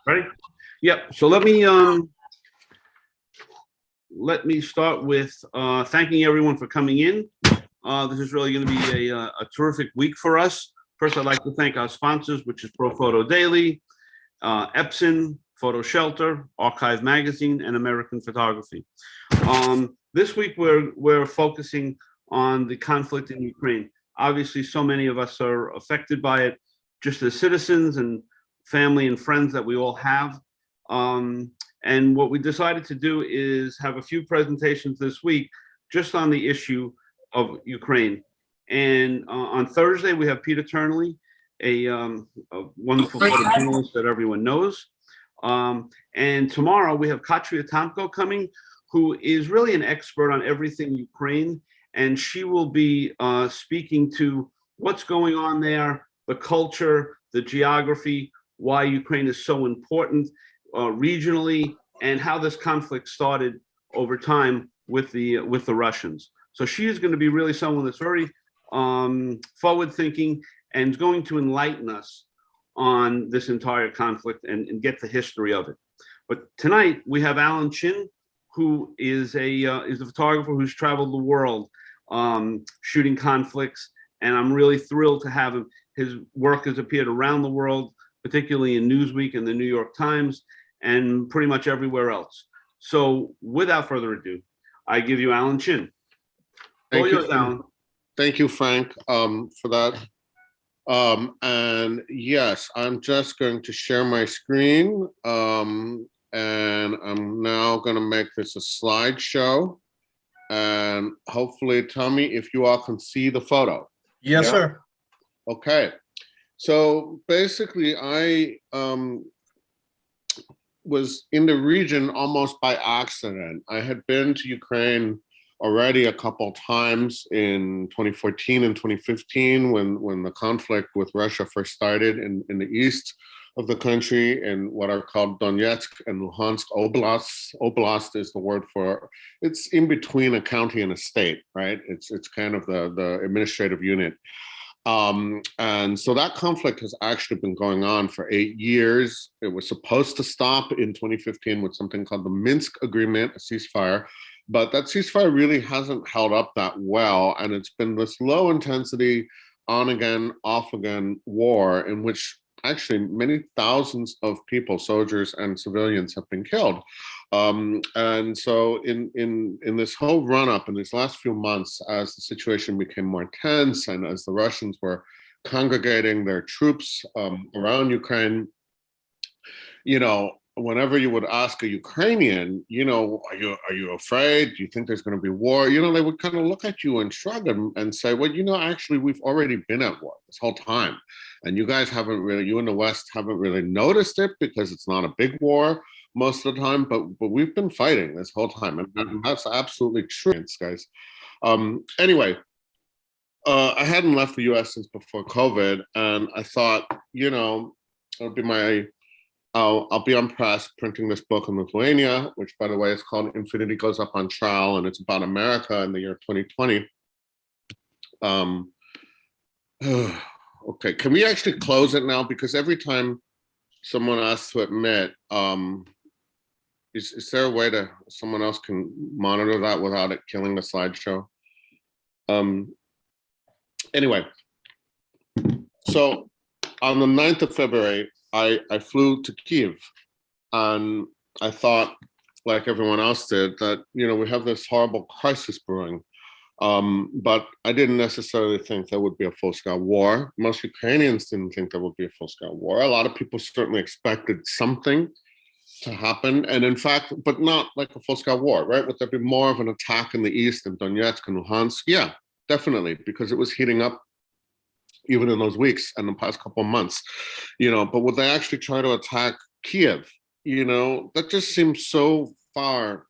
Ready? Yep. So let me start with thanking everyone for coming in. This is really going to be a terrific week for us. First, I'd like to thank our sponsors, which is Pro Photo Daily, Epson, Photo Shelter, Archive Magazine, and American Photography. This week, we're focusing on the conflict in Ukraine. Obviously, so many of us are affected by it, just as citizens and family and friends that we all have. And what we decided to do is have a few presentations this week just on the issue of Ukraine. And on Thursday, we have Peter Turnley, a wonderful photojournalist that everyone knows. And tomorrow, we have Katria Tomko coming, who is really an expert on everything Ukraine. And she will be speaking to what's going on there, the culture, the geography, why Ukraine is so important regionally, and how this conflict started over time with the Russians. So she is going to be really someone that's very forward-thinking and is going to enlighten us on this entire conflict and get the history of it. But tonight we have Alan Chin, who is a photographer who's traveled the world shooting conflicts, and I'm really thrilled to have him. His work has appeared around the world, particularly in Newsweek and the New York Times, and pretty much everywhere else. So without further ado, I give you Alan Chin. Thank you, Alan. Thank you, Frank, for that. And yes, I'm just going to share my screen. And I'm now going to make this a slideshow. And hopefully, tell me if you all can see the photo. Yes, yeah, sir. Okay. So basically, I was in the region almost by accident. I had been to Ukraine already a couple times in 2014 and 2015 when the conflict with Russia first started in the east of the country in what are called Donetsk and Luhansk oblasts. Oblast is the word for, it's in between a county and a state, right? It's kind of the administrative unit. And so that conflict has actually been going on for 8 years. It was supposed to stop in 2015 with something called the Minsk Agreement, a ceasefire, but that ceasefire really hasn't held up that well. And it's been this low intensity, on again, off again war in which actually many thousands of people, soldiers and civilians, have been killed. And so in this whole run-up in these last few months, as the situation became more tense and as the Russians were congregating their troops around Ukraine, you know, whenever you would ask a Ukrainian, you know, are you afraid? Do you think there's going to be war? You know, they would kind of look at you and shrug and say, well, you know, actually, we've already been at war this whole time. And you guys haven't really, you in the West haven't really noticed it because it's not a big war most of the time, but we've been fighting this whole time. And that's absolutely true, guys. Anyway, I hadn't left the US since before COVID. And I thought, you know, it'll be I'll be on press printing this book in Lithuania, which, by the way, is called Infinity Goes Up on Trial, and it's about America in the year 2020. Okay, can we actually close it now? Because every time someone asks to admit, is there a way that someone else can monitor that without it killing the slideshow? Anyway, so on the 9th of February, I flew to Kyiv, and I thought, like everyone else did, that, you know, we have this horrible crisis brewing, but I didn't necessarily think there would be a full-scale war. Most Ukrainians didn't think there would be a full-scale war. A lot of people certainly expected something to happen, and in fact, but not like a full-scale war, right? Would there be more of an attack in the east in Donetsk and Luhansk? Yeah, definitely, because it was heating up even in those weeks and the past couple of months, you know, but would they actually try to attack Kyiv? You know, that just seems so far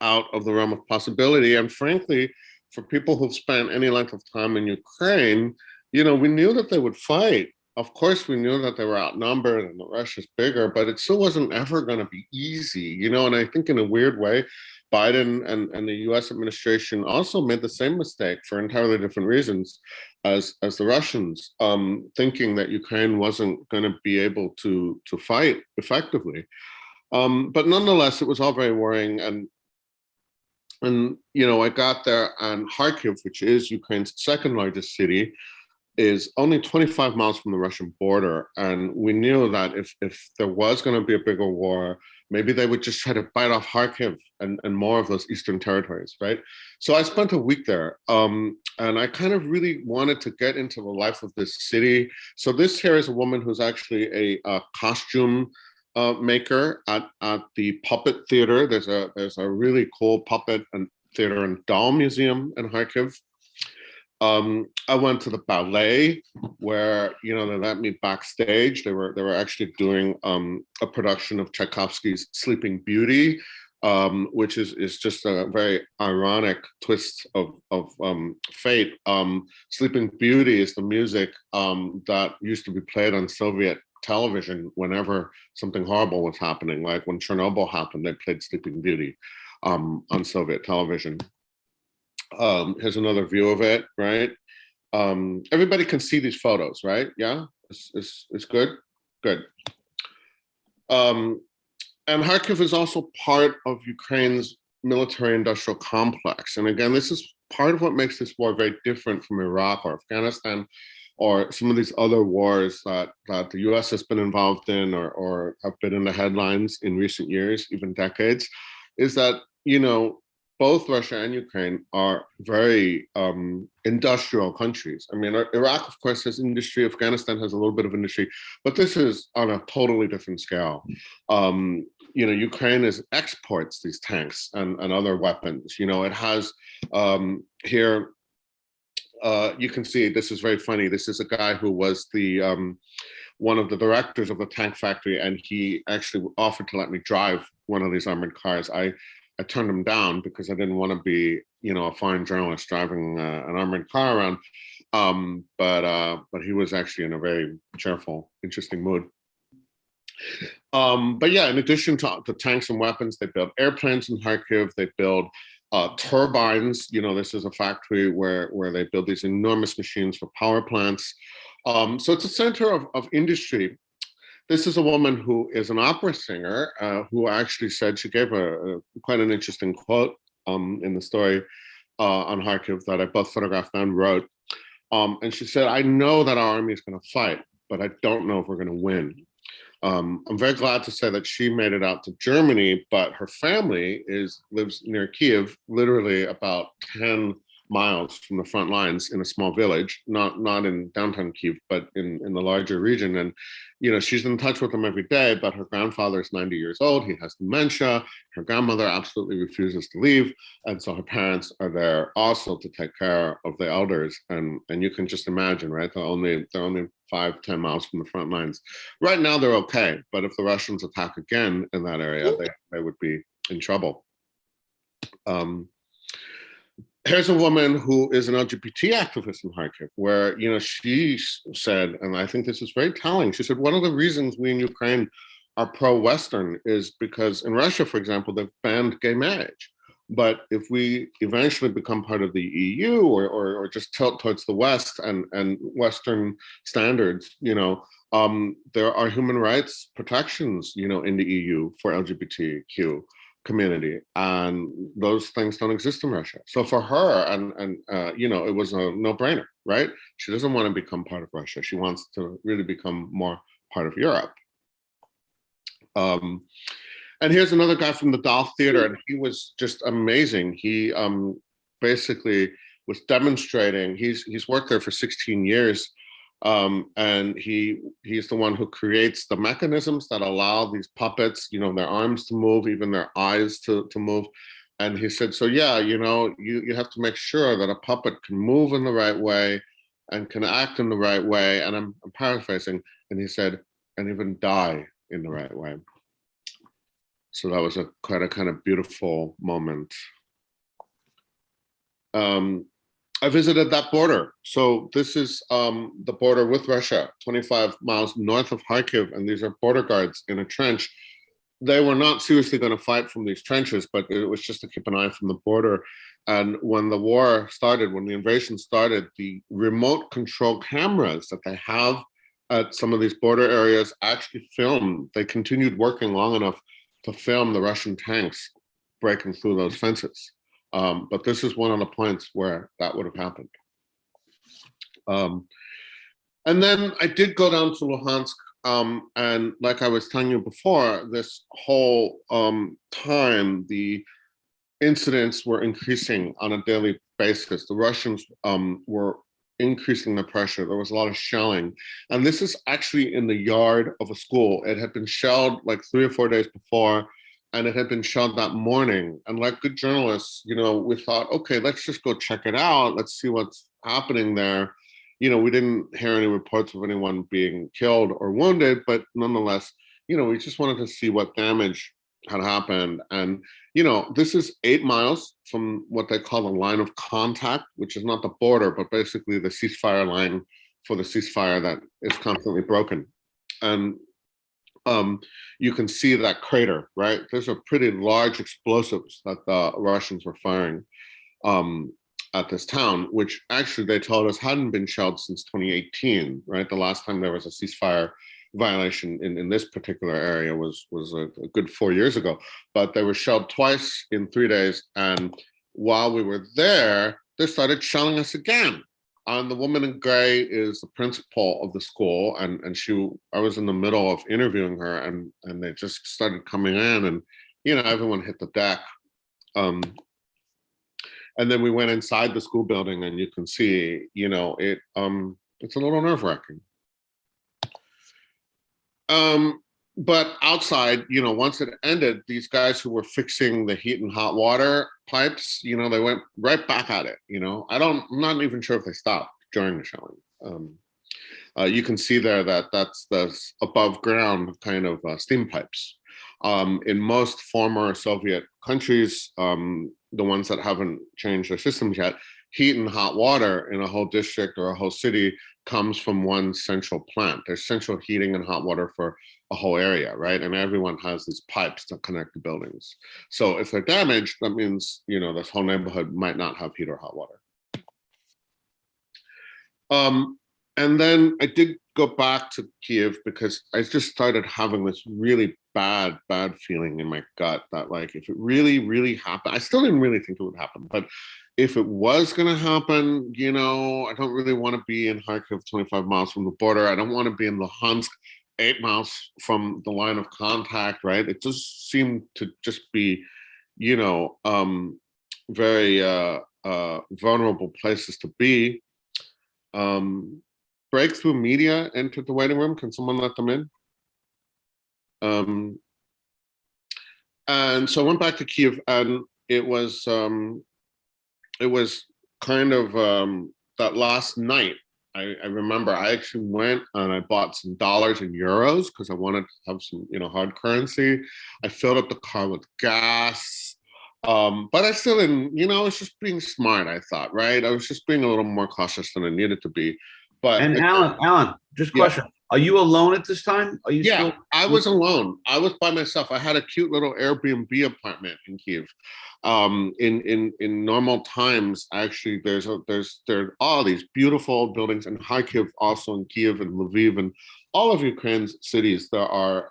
out of the realm of possibility. And frankly, for people who've spent any length of time in Ukraine, you know, we knew that they would fight. Of course, we knew that they were outnumbered and that Russia's bigger, but it still wasn't ever going to be easy, you know, and I think in a weird way, Biden and the US administration also made the same mistake for entirely different reasons. as the Russians, thinking that Ukraine wasn't going to be able to fight effectively. But nonetheless, it was all very worrying. And I got there, and Kharkiv, which is Ukraine's second largest city, is only 25 miles from the Russian border. And we knew that if there was going to be a bigger war, maybe they would just try to bite off Kharkiv and more of those eastern territories, right? So I spent a week there, and I kind of really wanted to get into the life of this city. So this here is a woman who's actually a costume maker at the Puppet Theater. There's a really cool puppet and theater and doll museum in Kharkiv. I went to the ballet where they let me backstage. They were actually doing a production of Tchaikovsky's Sleeping Beauty, which is just a very ironic twist of fate. Sleeping Beauty is the music that used to be played on Soviet television whenever something horrible was happening. Like when Chernobyl happened, they played Sleeping Beauty on Soviet television. Here's another view of it, right? Everybody can see these photos, right? Yeah, it's good, good. And Kharkiv is also part of Ukraine's military-industrial complex. And again, this is part of what makes this war very different from Iraq or Afghanistan or some of these other wars that the US has been involved in or have been in the headlines in recent years, even decades, is that, both Russia and Ukraine are very industrial countries. I mean, Iraq, of course, has industry. Afghanistan has a little bit of industry, but this is on a totally different scale. Ukraine exports these tanks and other weapons. It has here. You can see this is very funny. This is a guy who was the one of the directors of the tank factory, and he actually offered to let me drive one of these armored cars. I turned him down because I didn't want to be, a foreign journalist driving an armored car around. But he was actually in a very cheerful, interesting mood. But yeah, in addition to the tanks and weapons, they build airplanes in Kharkiv. They build turbines. This is a factory where they build these enormous machines for power plants. So it's a center of industry. This is a woman who is an opera singer who actually said, she gave quite an interesting quote in the story on Kharkiv that I both photographed and wrote. And she said, I know that our army is going to fight, but I don't know if we're going to win. I'm very glad to say that she made it out to Germany, but her family lives near Kiev, literally about 10 miles from the front lines in a small village, not in downtown Kiev, but in the larger region. And she's in touch with them every day, but her grandfather is 90 years old. He has dementia. Her grandmother absolutely refuses to leave. And so her parents are there also to take care of the elders. And you can just imagine, right? They're only 5-10 miles from the front lines. Right now they're okay, but if the Russians attack again in that area, they would be in trouble. Here's a woman who is an LGBT activist in Kharkiv, where she said, and I think this is very telling. She said one of the reasons we in Ukraine are pro-Western is because in Russia, for example, they've banned gay marriage. But if we eventually become part of the EU or just tilt towards the West and Western standards, there are human rights protections, in the EU for LGBTQ community, and those things don't exist in Russia. So for her, and it was a no-brainer, right? She doesn't want to become part of Russia. She wants to really become more part of Europe. And here's another guy from the Doll Theater, and he was just amazing. He basically was demonstrating. He's worked there for 16 years. And he's the one who creates the mechanisms that allow these puppets, their arms to move, even their eyes to move. And he said, so yeah, you have to make sure that a puppet can move in the right way and can act in the right way. And I'm paraphrasing. And he said, and even die in the right way. So that was quite a kind of beautiful moment. I visited that border. So this is the border with Russia, 25 miles north of Kharkiv, and these are border guards in a trench. They were not seriously going to fight from these trenches, but it was just to keep an eye from the border. And when the war started, when the invasion started, the remote control cameras that they have at some of these border areas actually filmed. They continued working long enough to film the Russian tanks breaking through those fences. But this is one of the points where that would have happened. And then I did go down to Luhansk, and like I was telling you before, this whole time, the incidents were increasing on a daily basis. The Russians were increasing the pressure. There was a lot of shelling. And this is actually in the yard of a school. It had been shelled like 3 or 4 days before, and it had been shelled that morning. And like good journalists, we thought, okay, let's just go check it out. Let's see what's happening there. We didn't hear any reports of anyone being killed or wounded, but nonetheless, we just wanted to see what damage had happened. And, this is 8 miles from what they call the line of contact, which is not the border, but basically the ceasefire line for the ceasefire that is constantly broken. And you can see that crater, right? There's a pretty large explosives that the Russians were firing at this town, which actually they told us hadn't been shelled since 2018, right? The last time there was a ceasefire violation in this particular area was a good 4 years ago, but they were shelled twice in 3 days. And while we were there, they started shelling us again. And the woman in gray is the principal of the school, and I was in the middle of interviewing her, and they just started coming in, and everyone hit the deck. And then we went inside the school building, and you can see, it's a little nerve-wracking. But outside, once it ended, these guys who were fixing the heat and hot water pipes, they went right back at it. I'm not even sure if they stopped during the shelling. You can see there that that's the above ground kind of steam pipes. In most former Soviet countries, the ones that haven't changed their systems yet, heat and hot water in a whole district or a whole city comes from one central plant. There's central heating and hot water for a whole area, right? And everyone has these pipes that connect the buildings. So if they're damaged, that means, this whole neighborhood might not have heat or hot water. And then I did go back to Kiev because I just started having this really bad feeling in my gut that like, if it really, really happened, I still didn't really think it would happen, but if it was going to happen, I don't really want to be in Kharkiv 25 miles from the border. I don't want to be in Luhansk 8 miles from the line of contact, right? It just seemed to just be, very vulnerable places to be. Breakthrough Media entered the waiting room. Can someone let them in? And so I went back to Kiev, and it was kind of that last night. I remember I actually went and I bought some dollars and euros because I wanted to have some, hard currency. I filled up the car with gas. But I still didn't, I was just being smart, I thought, right? I was just being a little more cautious than I needed to be. But And Alan, just yeah. question. Are you alone at this time? Are you Yeah, still? I was alone. I was by myself. I had a cute little Airbnb apartment in Kiev. In normal times, actually, there are all these beautiful buildings in Kharkiv, also in Kiev and Lviv, and all of Ukraine's cities. There are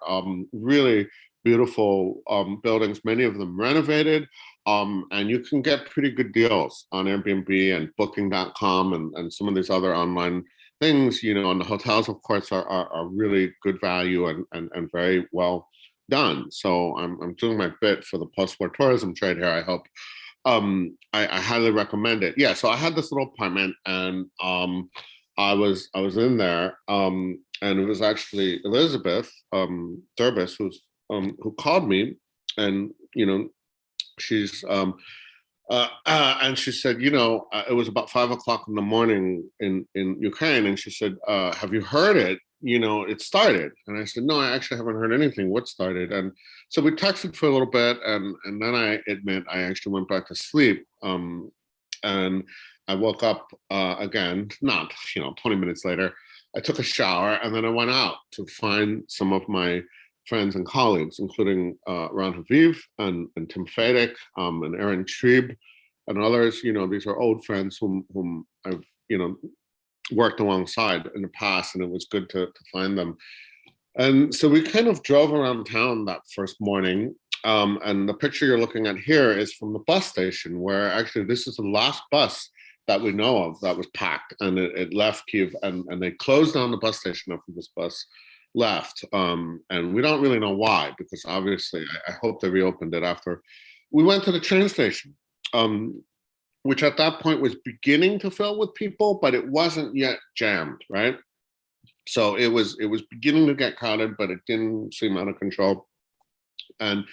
really beautiful buildings, many of them renovated, and you can get pretty good deals on Airbnb and Booking.com and some of these other online things, and the hotels, of course, are really good value and very well done. So I'm doing my bit for the post-war tourism trade here, I hope. I highly recommend it. Yeah, so I had this little apartment, and I was in there, and it was actually Elizabeth Durbis who called me, and she's and she said, it was about 5 o'clock in the morning in Ukraine, and she said, have you heard it? It started. And I said, no, I actually haven't heard anything. What started? And so we texted for a little bit, and then I admit I actually went back to sleep. And I woke up again, not 20 minutes later. I took a shower, and then I went out to find some of my friends and colleagues, including Ron Haviv and Tim Fadek and Aaron Trieb and others, these are old friends whom I've, worked alongside in the past, and it was good to find them. And so we kind of drove around town that first morning. And the picture you're looking at here is from the bus station, where actually this is the last bus that we know of that was packed, and it left Kiev, and they closed down the bus station after this bus left. And we don't really know why, because obviously I hope they reopened it after. We went to the train station, which at that point was beginning to fill with people, but it wasn't yet jammed, right? So it was beginning to get crowded, but it didn't seem out of control. And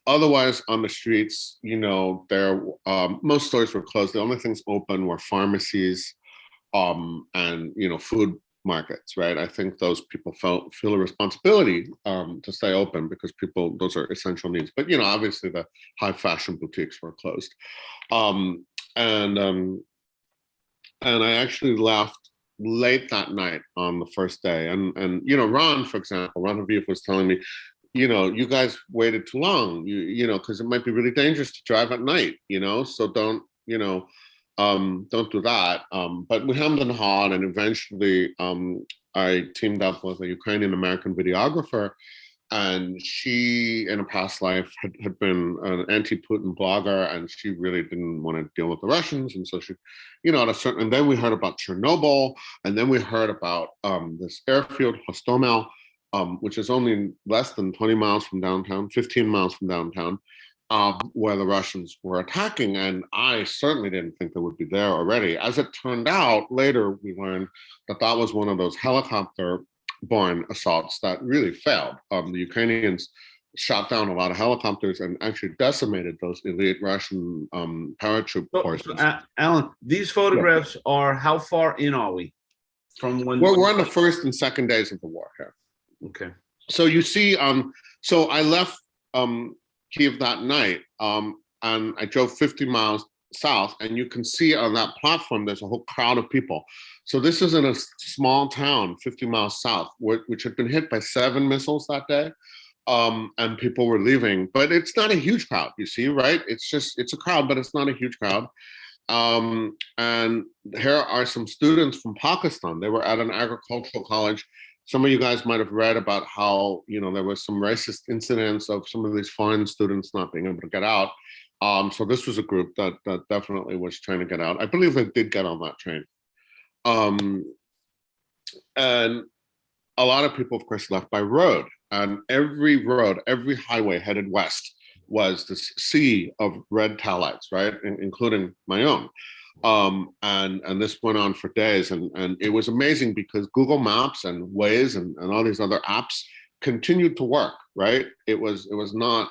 otherwise on the streets, there most stores were closed. The only things open were pharmacies, and food markets, right? I think those people feel a responsibility to stay open, because those are essential needs. But obviously the high fashion boutiques were closed. And I actually left late that night on the first day. And Ron, for example, Ron Aviv was telling me, you guys waited too long, because it might be really dangerous to drive at night, so don't do that. But we hemmed and hawed, and eventually I teamed up with a Ukrainian American videographer, and she, in a past life, had been an anti-Putin blogger, and she really didn't want to deal with the Russians. And so she, and then we heard about Chernobyl, and then we heard about this airfield, Hostomel, which is only less than 20 miles from downtown, 15 miles from downtown, where the Russians were attacking. And I certainly didn't think they would be there already. As it turned out, later we learned that that was one of those helicopter-borne assaults that really failed. The Ukrainians shot down a lot of helicopters and actually decimated those elite Russian paratroop forces. Alan, these photographs are, how far in are we from when? We're on the first and second days of the war here. Okay. So you see, so I left Kiev that night, and I drove 50 miles south, and you can see on that platform there's a whole crowd of people. So this is in a small town 50 miles south, which had been hit by 7 missiles that day, and people were leaving. But it's not a huge crowd, you see, right? It's a crowd, but it's not a huge crowd. And here are some students from Pakistan. They were at an agricultural college. Some of you guys might have read about how, there was some racist incidents of some of these foreign students not being able to get out. So this was a group that definitely was trying to get out. I believe they did get on that train. And a lot of people, of course, left by road. And every road, every highway headed west was this sea of red tailites, right? Including my own. And this went on for days, and it was amazing because Google Maps and Waze and all these other apps continued to work, right? It was not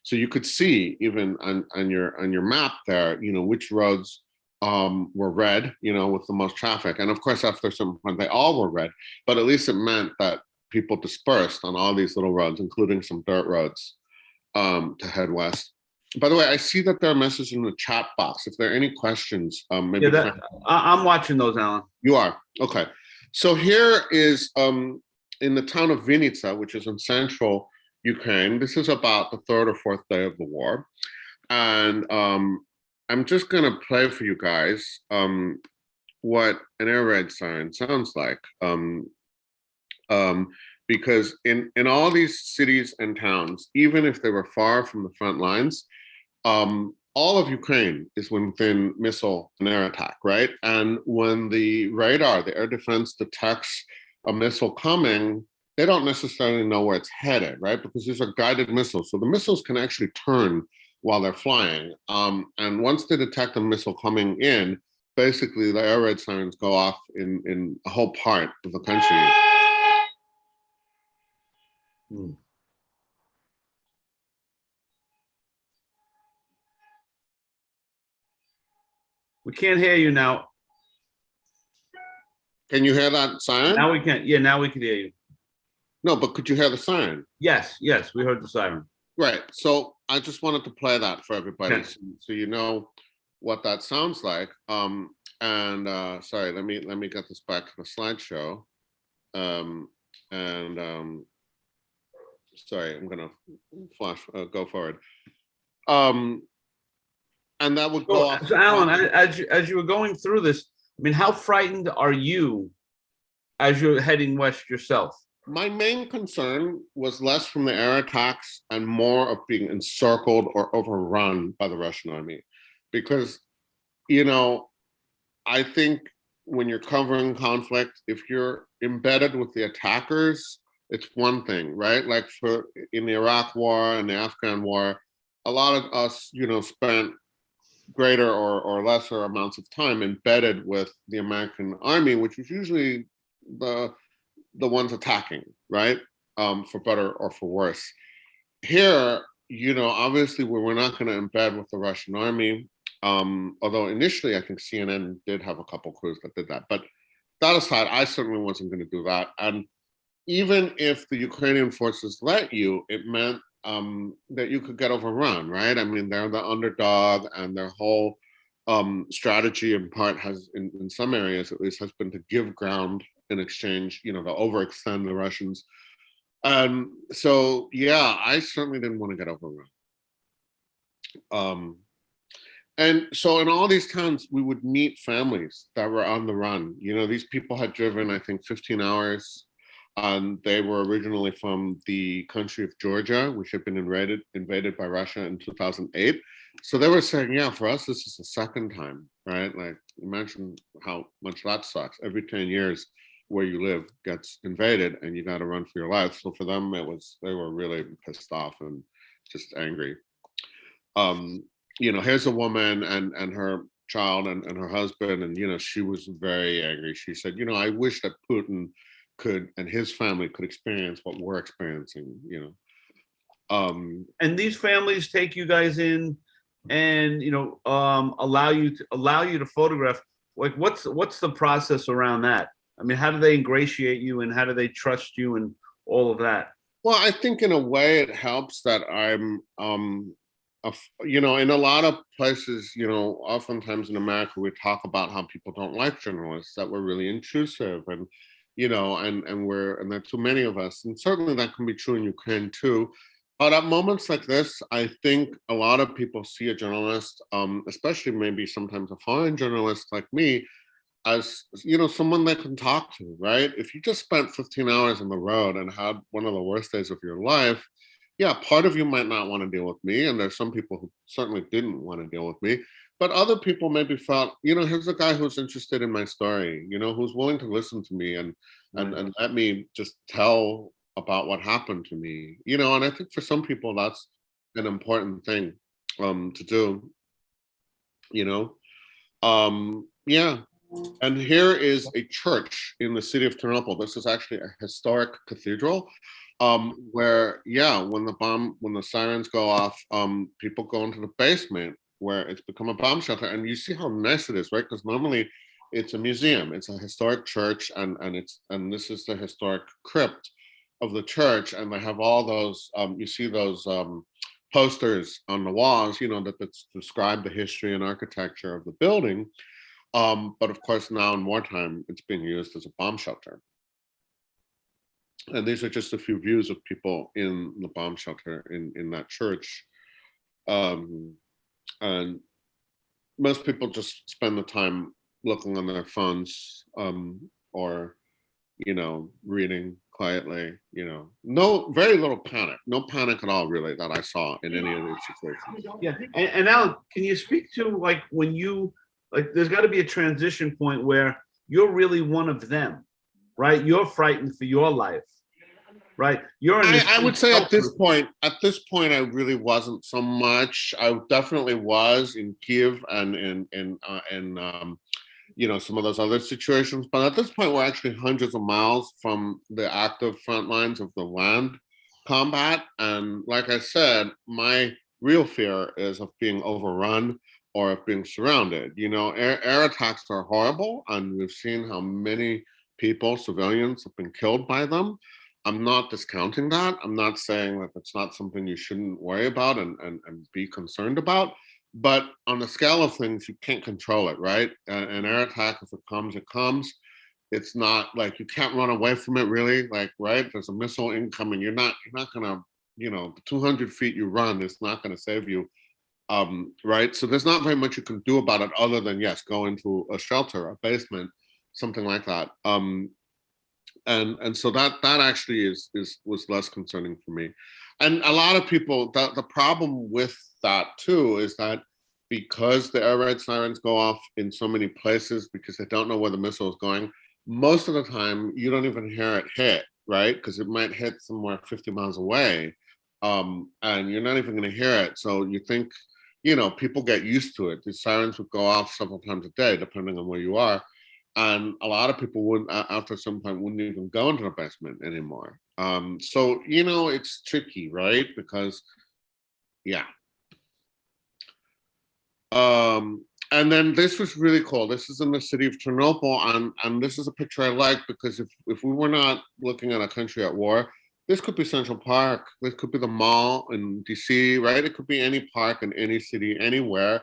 so you could see even on your map there, which roads were red, with the most traffic. And of course, after some point, they all were red, but at least it meant that people dispersed on all these little roads, including some dirt roads, to head west. By the way, I see that there are messages in the chat box. If there are any questions, maybe. Yeah, I'm watching those, Alan. You are? Okay. So here is in the town of Vinnytsia, which is in central Ukraine. This is about the 3rd or 4th day of the war. And I'm just going to play for you guys what an air raid siren sounds like. Because in all these cities and towns, even if they were far from the front lines, all of Ukraine is within missile and air attack, right? And when the radar, the air defense, detects a missile coming, they don't necessarily know where it's headed, right? Because these are guided missiles. So the missiles can actually turn while they're flying. And once they detect a missile coming in, basically the air raid sirens go off in a whole part of the country. Hmm. We can't hear you now. Can you hear that siren? Now we can. Yeah, now we can hear you. No, but could you hear the siren? Yes, we heard the siren. Right. So I just wanted to play that for everybody, Okay. so you know what that sounds like. Sorry, let me get this back to the slideshow. Sorry, I'm gonna flash go forward. and that would go off. So Alan, as you were going through this, I mean, how frightened are you as you're heading west yourself? My main concern was less from the air attacks and more of being encircled or overrun by the Russian army. Because, you know, I think when you're covering conflict, if you're embedded with the attackers, it's one thing, right? Like for in the Iraq war and the Afghan war, a lot of us, spent greater or lesser amounts of time embedded with the American army, which was usually the the ones attacking, right? For better or for worse. Here, obviously we're not going to embed with the Russian army. Although initially I think CNN did have a couple crews that did that. But that aside, I certainly wasn't going to do that. And even if the Ukrainian forces let you, it meant that you could get overrun, right? I mean, they're the underdog, and their whole strategy in part has, in some areas at least, has been to give ground in exchange, to overextend the Russians. So yeah, I certainly didn't want to get overrun. And so in all these towns, we would meet families that were on the run. These people had driven, I think, 15 hours. They were originally from the country of Georgia, which had been invaded by Russia in 2008. So they were saying, yeah, for us, this is the second time, right? Like, imagine how much that sucks. Every 10 years, where you live gets invaded and you got to run for your life. So for them, they were really pissed off and just angry. Here's a woman and her child and her husband, and she was very angry. She said, I wish that Putin could and his family could experience what we're experiencing. And these families take you guys in and allow you to photograph. Like, what's the process around that? I mean, how do they ingratiate you, and how do they trust you, and all of that? Well, I think in a way it helps that I'm, in a lot of places, oftentimes in America, we talk about how people don't like journalists, that we're really intrusive, and, and there are too many of us. And certainly that can be true in Ukraine too. But at moments like this, I think a lot of people see a journalist, especially maybe sometimes a foreign journalist like me, as someone they can talk to, right? If you just spent 15 hours on the road and had one of the worst days of your life, yeah, part of you might not want to deal with me, and there's some people who certainly didn't want to deal with me, but other people maybe felt, here's a guy who's interested in my story, who's willing to listen to me and and let me just tell about what happened to me, and I think for some people that's an important thing to do, you know. Yeah. And here is a church in the city of Ternopil. This is actually a historic cathedral, where, yeah, when the sirens go off, people go into the basement where it's become a bomb shelter. And you see how nice it is, right? Because normally it's a museum, it's a historic church, and this is the historic crypt of the church, and they have all those. You see those posters on the walls, that describe the history and architecture of the building. But of course, now in wartime, it's being used as a bomb shelter. And these are just a few views of people in the bomb shelter in that church. And most people just spend the time looking on their phones, or, reading quietly, no, very little panic, no panic at all, really, that I saw in any of these situations. Yeah. And Alan, can you speak to, like, when you, like, there's got to be a transition point where you're really one of them, right? You're frightened for your life, right? I would say at this point, I really wasn't so much. I definitely was in Kiev and in some of those other situations. But at this point, we're actually hundreds of miles from the active front lines of the land combat. And like I said, my real fear is of being overrun or of being surrounded. Air attacks are horrible, and we've seen how many people, civilians, have been killed by them. I'm not discounting that. I'm not saying that it's not something you shouldn't worry about and be concerned about. But on the scale of things, you can't control it, right? An air attack, if it comes, it comes. It's not like you can't run away from it, really. Like, right? There's a missile incoming. You're not gonna, the 200 feet you run is not gonna save you Right? So there's not very much you can do about it other than, yes, go into a shelter, a basement, something like that. And so that actually was less concerning for me. And a lot of people, the problem with that too is that because the air raid sirens go off in so many places because they don't know where the missile is going, most of the time you don't even hear it hit, right? Because it might hit somewhere 50 miles away, and you're not even going to hear it. So you think, people get used to it. These sirens would go off several times a day, depending on where you are. And a lot of people wouldn't, after some point, wouldn't even go into the basement anymore. So, it's tricky, right? Because, yeah. And then this was really cool. This is in the city of Chernobyl, and this is a picture I like because if we were not looking at a country at war, this could be Central Park. This could be the mall in DC, right? It could be any park in any city, anywhere.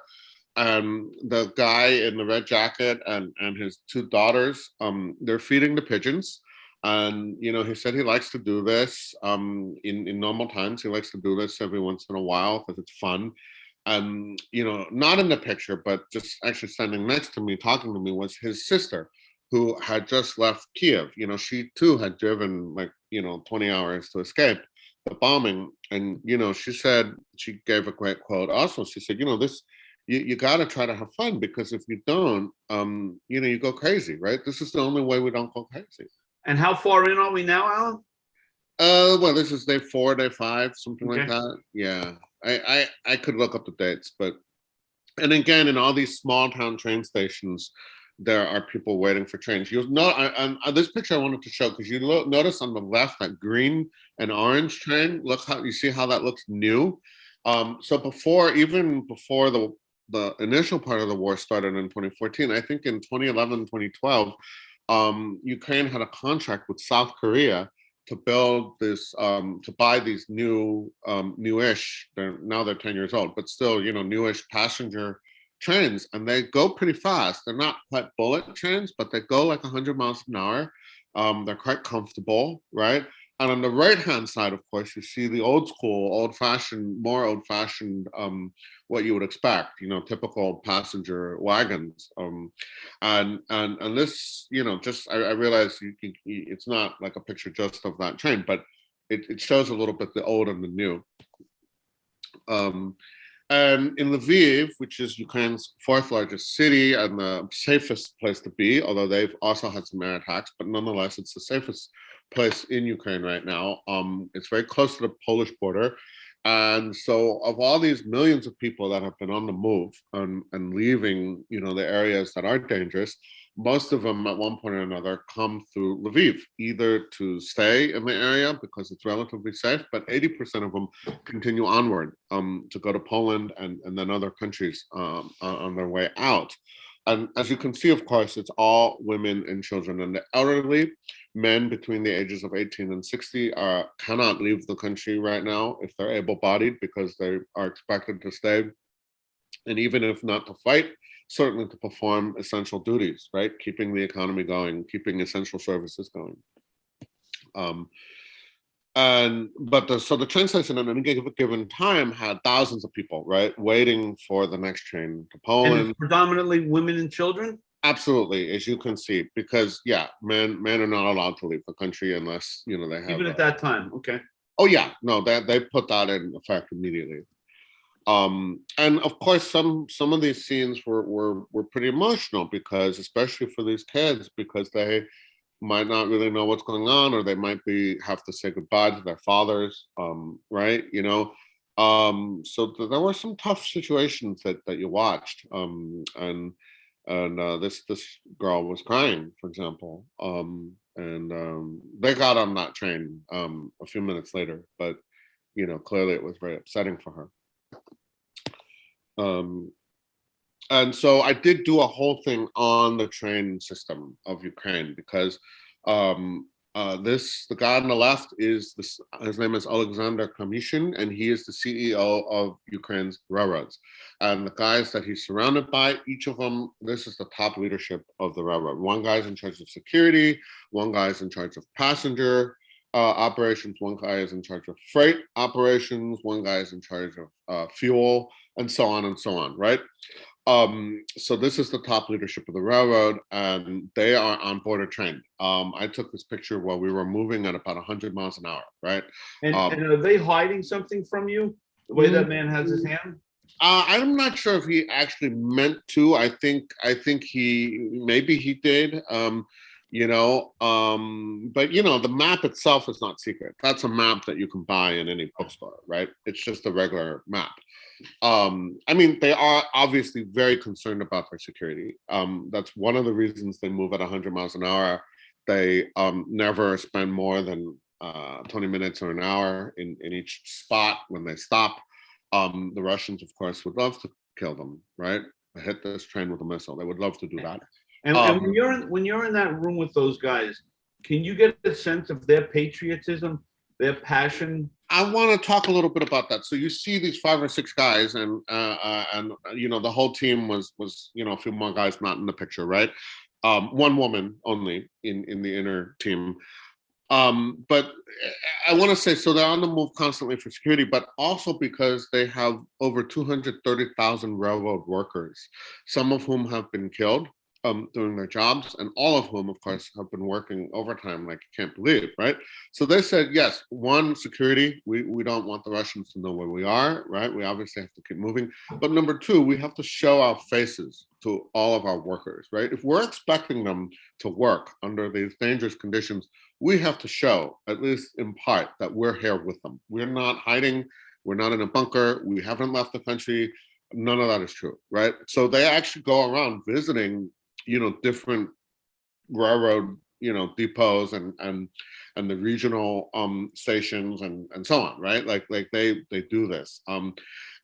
The guy in the red jacket and his two daughters, they're feeding the pigeons. And, he said he likes to do this in normal times. He likes to do this every once in a while because it's fun. Not in the picture, but just actually standing next to me, talking to me, was his sister, who had just left Kiev. She too had driven 20 hours to escape the bombing. And, she said, she gave a great quote also. She said, this, you got to try to have fun, because if you don't, you go crazy, right? This is the only way we don't go crazy. And how far in are we now, Alan? Well, this is day 4, day 5, something Okay. like that. Yeah, I could look up the dates, but and again, in all these small town train stations, there are people waiting for trains. You'll know, and this picture I wanted to show, because you notice on the left that green and orange train. Look how you see how that looks new. So even before the initial part of the war started in 2014, I think in 2011, 2012, Ukraine had a contract with South Korea to build this, to buy these newish, they're 10 years old, but still, newish passenger trains, and they go pretty fast. They're not quite bullet trains, but they go like 100 miles an hour. They're quite comfortable, right? And on the right-hand side, of course, you see the old school, more old-fashioned, what you would expect, typical passenger wagons. And this, just I realize it's not like a picture just of that train, but it shows a little bit the old and the new. And in Lviv, which is Ukraine's 4th largest city and the safest place to be, although they've also had some air attacks, but nonetheless, it's the safest place in Ukraine right now. It's very close to the Polish border. And so of all these millions of people that have been on the move and leaving, the areas that are dangerous, most of them at one point or another come through Lviv, either to stay in the area because it's relatively safe, but 80% of them continue onward to go to Poland and then other countries on their way out. And as you can see, of course, it's all women and children, and the elderly. Men between the ages of 18 and 60 cannot leave the country right now if they're able-bodied, because they are expected to stay, and even if not to fight, certainly to perform essential duties, right? Keeping the economy going, keeping essential services going. So the train station at any given time had thousands of people, right, waiting for the next train to Poland. And it's predominantly women and children? Absolutely, as you can see, because men are not allowed to leave the country unless they have. Even at that time, okay. Oh yeah, no, they put that in effect immediately. And of course, some of these scenes were pretty emotional, because especially for these kids, because they might not really know what's going on, or they might have to say goodbye to their fathers, right? So there were some tough situations that you watched, and this girl was crying, for example, and they got on that train a few minutes later, but clearly it was very upsetting for her. And so I did do a whole thing on the train system of Ukraine, because the guy on the left his name is Alexander Kamyshin, and he is the CEO of Ukraine's railroads. And the guys that he's surrounded by, each of them, this is the top leadership of the railroad. One guy's in charge of security, one guy's in charge of passenger operations, one guy is in charge of freight operations, one guy is in charge of fuel and so on and so on, right? So this is the top leadership of the railroad, and they are on board a train. I took this picture while we were moving at about 100 miles an hour, right? And are they hiding something from you? The way that man has his hand? I'm not sure if he actually meant to. I think he maybe he did. But the map itself is not secret. That's a map that you can buy in any bookstore, right? It's just a regular map. I mean, they are obviously very concerned about their security. That's one of the reasons they move at 100 miles an hour. They never spend more than 20 minutes or an hour in each spot when they stop. The Russians, of course, would love to kill them, right? Hit this train with a missile. They would love to do that. And when you're in that room with those guys, can you get a sense of their patriotism, their passion? I want to talk a little bit about that. So you see these 5 or 6 guys, and the whole team was a few more guys not in the picture, right? One woman only in the inner team. But I want to say, so they're on the move constantly for security, but also because they have over 230,000 railroad workers, some of whom have been killed doing their jobs, and all of whom, of course, have been working overtime like you can't believe, right? So they said, yes, one, security, we don't want the Russians to know where we are, right? We obviously have to keep moving. But number 2, we have to show our faces to all of our workers, right? If we're expecting them to work under these dangerous conditions, we have to show, at least in part, that we're here with them. We're not hiding. We're not in a bunker. We haven't left the country. None of that is true, right? So they actually go around visiting, different railroad, depots and the regional stations and so on, right? Like they do this.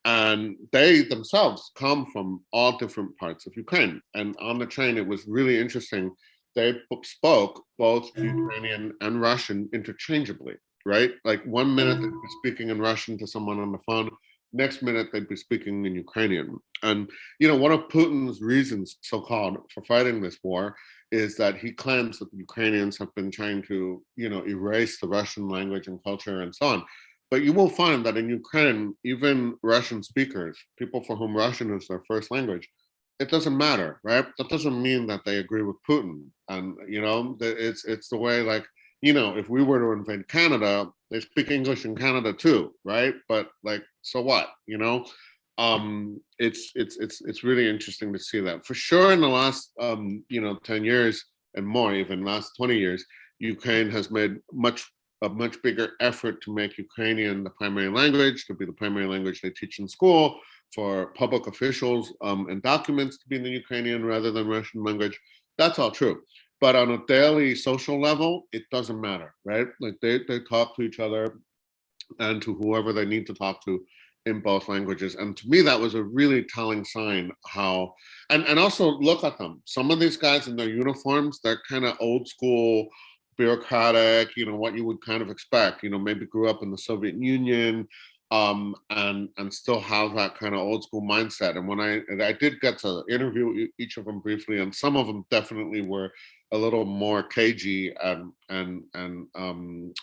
And they themselves come from all different parts of Ukraine. And on the train, it was really interesting. They spoke both Ukrainian and Russian interchangeably, right? Like 1 minute they'd be speaking in Russian to someone on the phone, next minute they'd be speaking in Ukrainian. And one of Putin's reasons, so-called, for fighting this war is that he claims that the Ukrainians have been trying to, erase the Russian language and culture and so on. But you will find that in Ukraine, even Russian speakers, people for whom Russian is their first language, it doesn't matter, right? That doesn't mean that they agree with Putin. And, it's the way, like, if we were to invade Canada, they speak English in Canada too, right? But like, so what, it's really interesting to see that. For sure, in the last, 10 years and more, even last 20 years, Ukraine has made a much bigger effort to make Ukrainian the primary language, to be the primary language they teach in school, for public officials and documents to be in the Ukrainian rather than Russian language. That's all true. But on a daily social level, it doesn't matter, right? Like they talk to each other and to whoever they need to talk to in both languages. And to me, that was a really telling sign how, and also look at them. Some of these guys in their uniforms, they're kind of old school, bureaucratic, what you would kind of expect, maybe grew up in the Soviet Union, and still have that kind of old school mindset. And when I did get to interview each of them briefly, and some of them definitely were a little more cagey and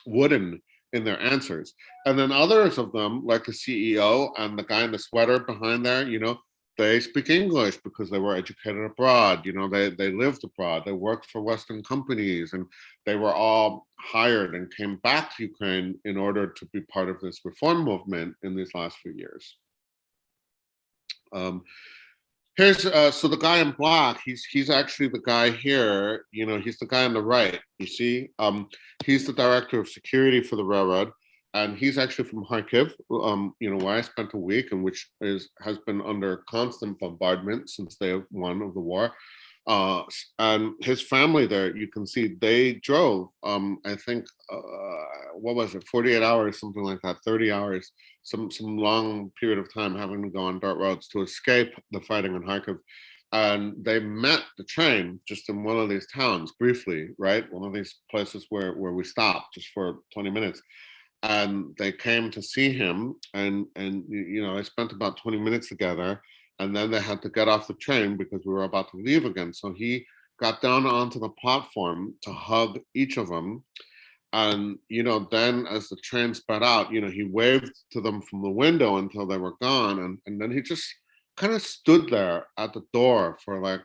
wooden in their answers. And then others of them, like the CEO and the guy in the sweater behind there, they speak English because they were educated abroad. They lived abroad. They worked for Western companies, and they were all hired and came back to Ukraine in order to be part of this reform movement in these last few years. Here's so the guy in black. He's actually the guy here. He's the guy on the right. You see, he's the director of security for the railroad. And he's actually from Kharkiv, where I spent a week, and which has been under constant bombardment since day one of the war. And his family there, you can see, they drove, I think, what was it, 48 hours, something like that, 30 hours, some long period of time having to go on dirt roads to escape the fighting in Kharkiv. And they met the train just in one of these towns briefly, right? One of these places where we stopped just for 20 minutes. And they came to see him, and I spent about 20 minutes together, and then they had to get off the train because we were about to leave again. So he got down onto the platform to hug each of them, And, then as the train sped out, he waved to them from the window until they were gone. And then he just kind of stood there at the door for like,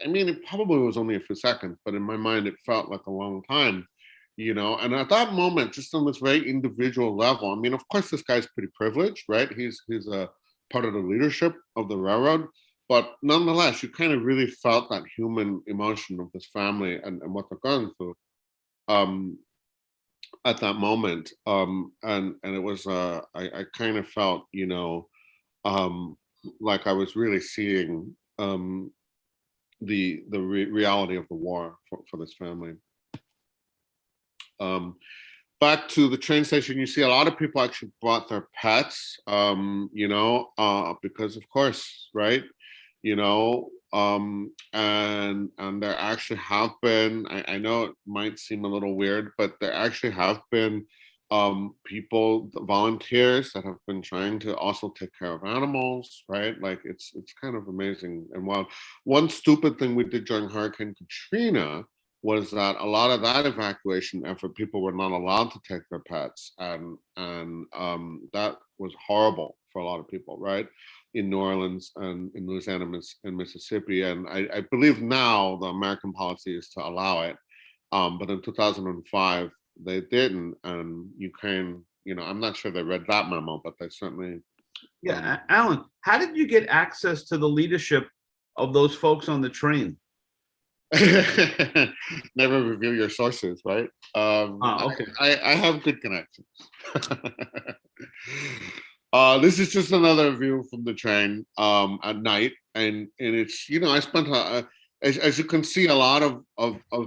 I mean, it probably was only a few seconds, but in my mind, it felt like a long time, And at that moment, just on this very individual level, I mean, of course, this guy's pretty privileged, right? He's a part of the leadership of the railroad, but nonetheless, you kind of really felt that human emotion of this family and what they're going through um, at that moment. And it was, I kind of felt, um, like I was really seeing. The reality of the war for this family. Um, Back to the train station, you see a lot of people actually brought their pets, because of course, right? And there actually have been, I know it might seem a little weird, but there actually have been people, volunteers that have been trying to also take care of animals, right? Like it's kind of amazing. And while one stupid thing we did during Hurricane Katrina was that a lot of that evacuation effort, people were not allowed to take their pets, and that was horrible for a lot of people, right? In New Orleans and in Louisiana and Mississippi, and I believe now the American policy is to allow it, but in 2005 they didn't, and Ukraine, I'm not sure they read that memo, but they certainly. Yeah, Alan, how did you get access to the leadership of those folks on the train? Never reveal your sources, right? Okay. I have good connections. This is just another view from the train at night, and it's, I spent as you can see, a lot of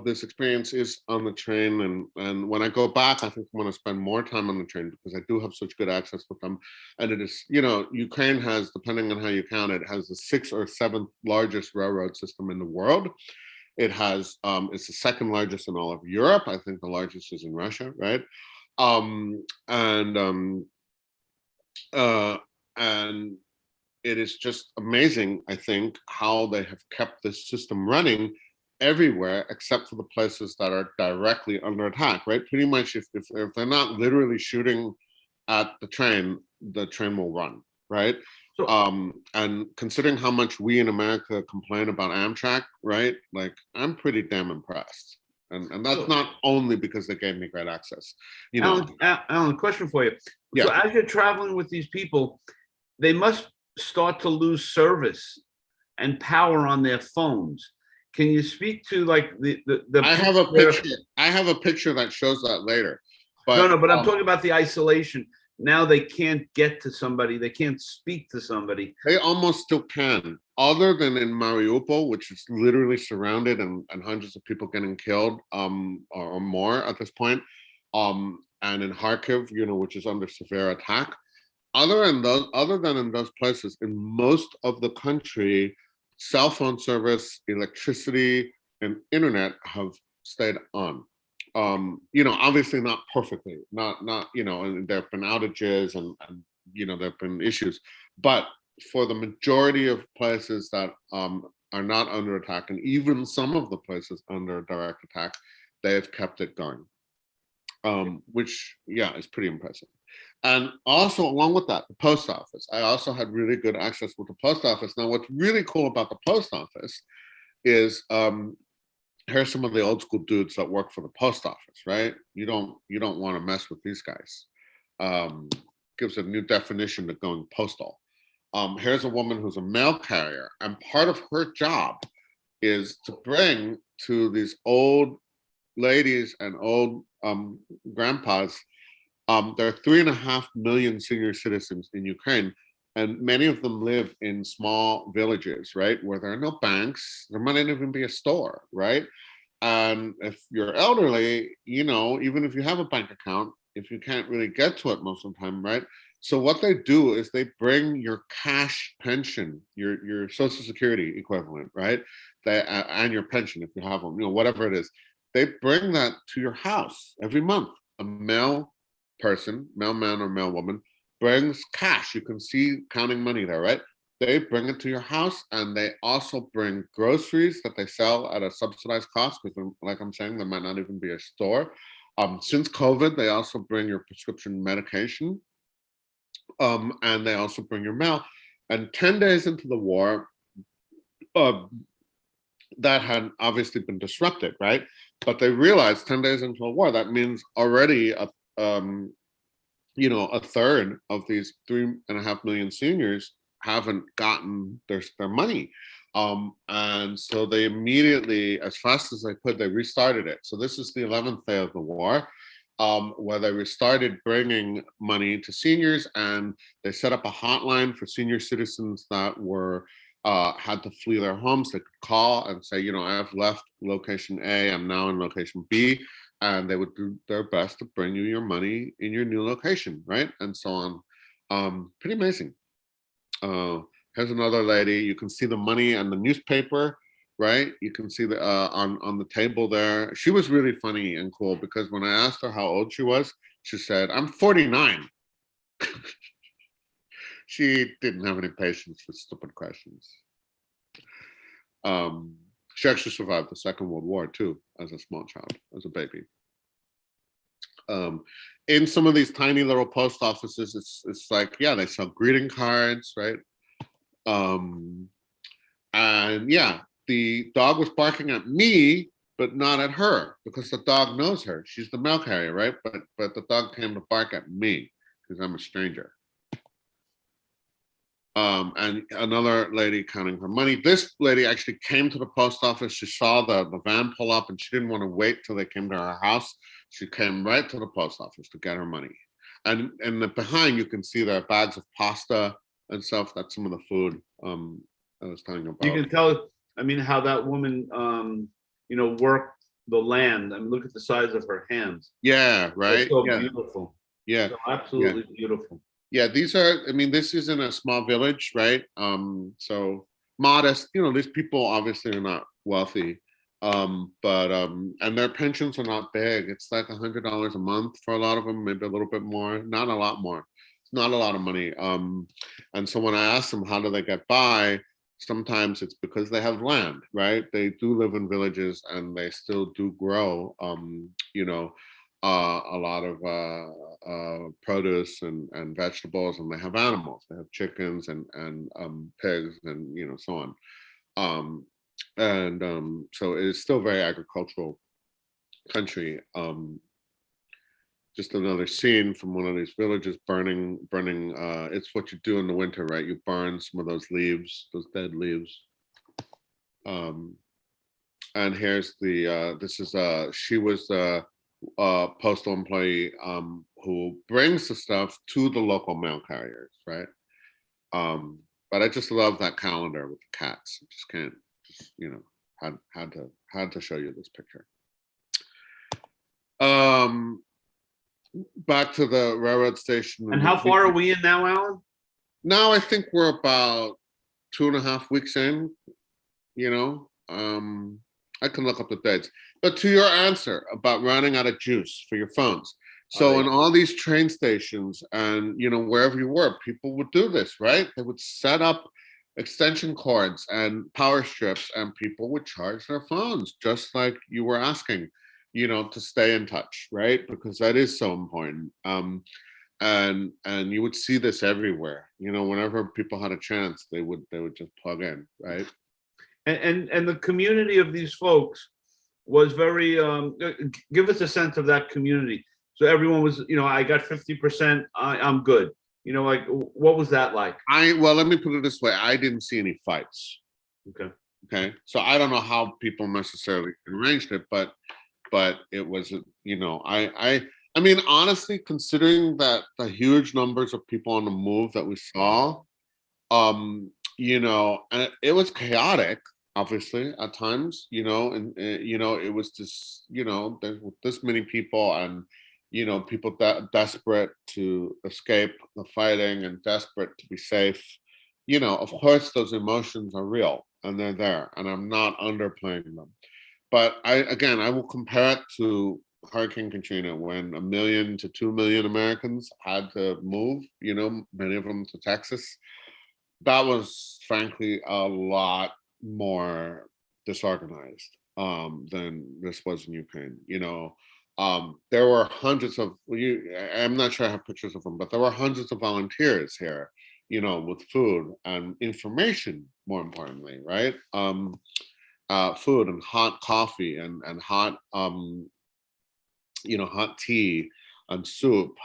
this experience is on the train, and when I go back, I think I'm going to spend more time on the train because I do have such good access with them, and it is, Ukraine has, depending on how you count it, has the sixth or seventh largest railroad system in the world. It has, it's the second largest in all of Europe. I think the largest is in Russia, right? And uh, and it is just amazing, I think, how they have kept this system running everywhere except for the places that are directly under attack, right? Pretty much, if they're not literally shooting at the train will run, right? So, And considering how much we in America complain about Amtrak, right? Like, I'm pretty damn impressed. And that's so not only because they gave me great access, you know. Alan, question for you. Yeah. So as you're traveling with these people, they must start to lose service and power on their phones. Can you speak to like the I have a picture. I have a picture that shows that later. But no, but I'm talking about the isolation. Now they can't get to somebody. They can't speak to somebody. they almost still can, other than in Mariupol, which is literally surrounded and hundreds of people getting killed, or more at this point, and in Kharkiv, which is under severe attack. Other than in those places, in most of the country, cell phone service, electricity, and internet have stayed on. Obviously not perfectly, not and there have been outages and there have been issues, but for the majority of places that are not under attack, and even some of the places under direct attack, they have kept it going, which is pretty impressive. And also, along with that, the post office. I also had really good access with the post office. Now, what's really cool about the post office is, here's some of the old school dudes that work for the post office, right? You don't want to mess with these guys. Gives a new definition to going postal. Here's a woman who's a mail carrier, and part of her job is to bring to these old ladies and old grandpas. There are 3.5 million senior citizens in Ukraine, and many of them live in small villages, right, where there are no banks. There might not even be a store, right? And if you're elderly, even if you have a bank account, if you can't really get to it most of the time, right? So what they do is they bring your cash pension, your Social Security equivalent, right? And your pension if you have them, whatever it is. They bring that to your house every month. A male person, mailman or mailwoman, brings cash. You can see counting money there, right? They bring it to your house, and they also bring groceries that they sell at a subsidized cost, because like I'm saying, there might not even be a store. Since COVID, they also bring your prescription medication, and they also bring your mail. And 10 days into the war, uh, that had obviously been disrupted, right? But they realized 10 days into a war, that means already a third of these 3.5 million seniors haven't gotten their money. And so they immediately, as fast as they could, they restarted it. So this is the 11th day of the war, where they restarted bringing money to seniors, and they set up a hotline for senior citizens that were had to flee their homes. They could call and say, I have left location A, I'm now in location B, and they would do their best to bring you your money in your new location, right? And so on. Pretty amazing. Here's another lady. You can see the money and the newspaper, right? You can see the on the table there. She was really funny and cool because when I asked her how old she was, she said, "I'm 49." She didn't have any patience for stupid questions. She actually survived the Second World War too, as a small child, as a baby. In some of these tiny little post offices, it's like, yeah, they sell greeting cards, right? And yeah, the dog was barking at me, but not at her because the dog knows her. She's the mail carrier, right? But the dog came to bark at me because I'm a stranger. And another lady counting her money. This lady actually came to the post office. She saw the van pull up and she didn't want to wait till they came to her house. She came right to the post office to get her money. And behind you can see there are bags of pasta and stuff. That's some of the food I was telling you about. You can tell, how that woman, worked the land. Look at the size of her hands. Yeah, right. It's so beautiful. Yeah. So absolutely beautiful. Yeah, these are, this is in a small village, right? So modest, these people obviously are not wealthy. But and their pensions are not big. It's like $100 a month for a lot of them, maybe a little bit more, not a lot more. It's not a lot of money. And so when I ask them how do they get by, sometimes it's because they have land, right? They do live in villages and they still do grow, a lot of produce and vegetables, and they have animals. They have chickens and pigs and so on. So it is still very agricultural country. Just another scene from one of these villages burning. It's what you do in the winter, right? You burn some of those leaves, those dead leaves. And here's the she was the postal employee who brings the stuff to the local mail carriers, right? But I just love that calendar with the cats. I just can't, had to show you this picture. Back to the railroad station. And how far are we in now, Alan? Now I think we're about 2.5 weeks in. I can look up the dates. But to your answer about running out of juice for your phones. So in all these train stations and wherever you were, people would do this, right? They would set up extension cords and power strips, and people would charge their phones, just like you were asking, to stay in touch, right? Because that is so important. And you would see this everywhere. Whenever people had a chance, they would just plug in, right? And the community of these folks was very, give us a sense of that community. So everyone was, I got 50%, I'm good. Like, what was that like? Well, let me put it this way. I didn't see any fights. Okay. So I don't know how people necessarily arranged it, but it was, honestly, considering that the huge numbers of people on the move that we saw, and it was chaotic, obviously, at times, and it was just, there's this many people, and people desperate to escape the fighting and desperate to be safe. Of course those emotions are real and they're there, and I'm not underplaying them. But I will compare it to Hurricane Katrina, when 1 million to 2 million Americans had to move, many of them to Texas. That was frankly a lot more disorganized than this was in Ukraine. There were hundreds of I'm not sure I have pictures of them, but there were hundreds of volunteers here, with food and information, more importantly, right? Food and hot coffee and hot hot tea and soup.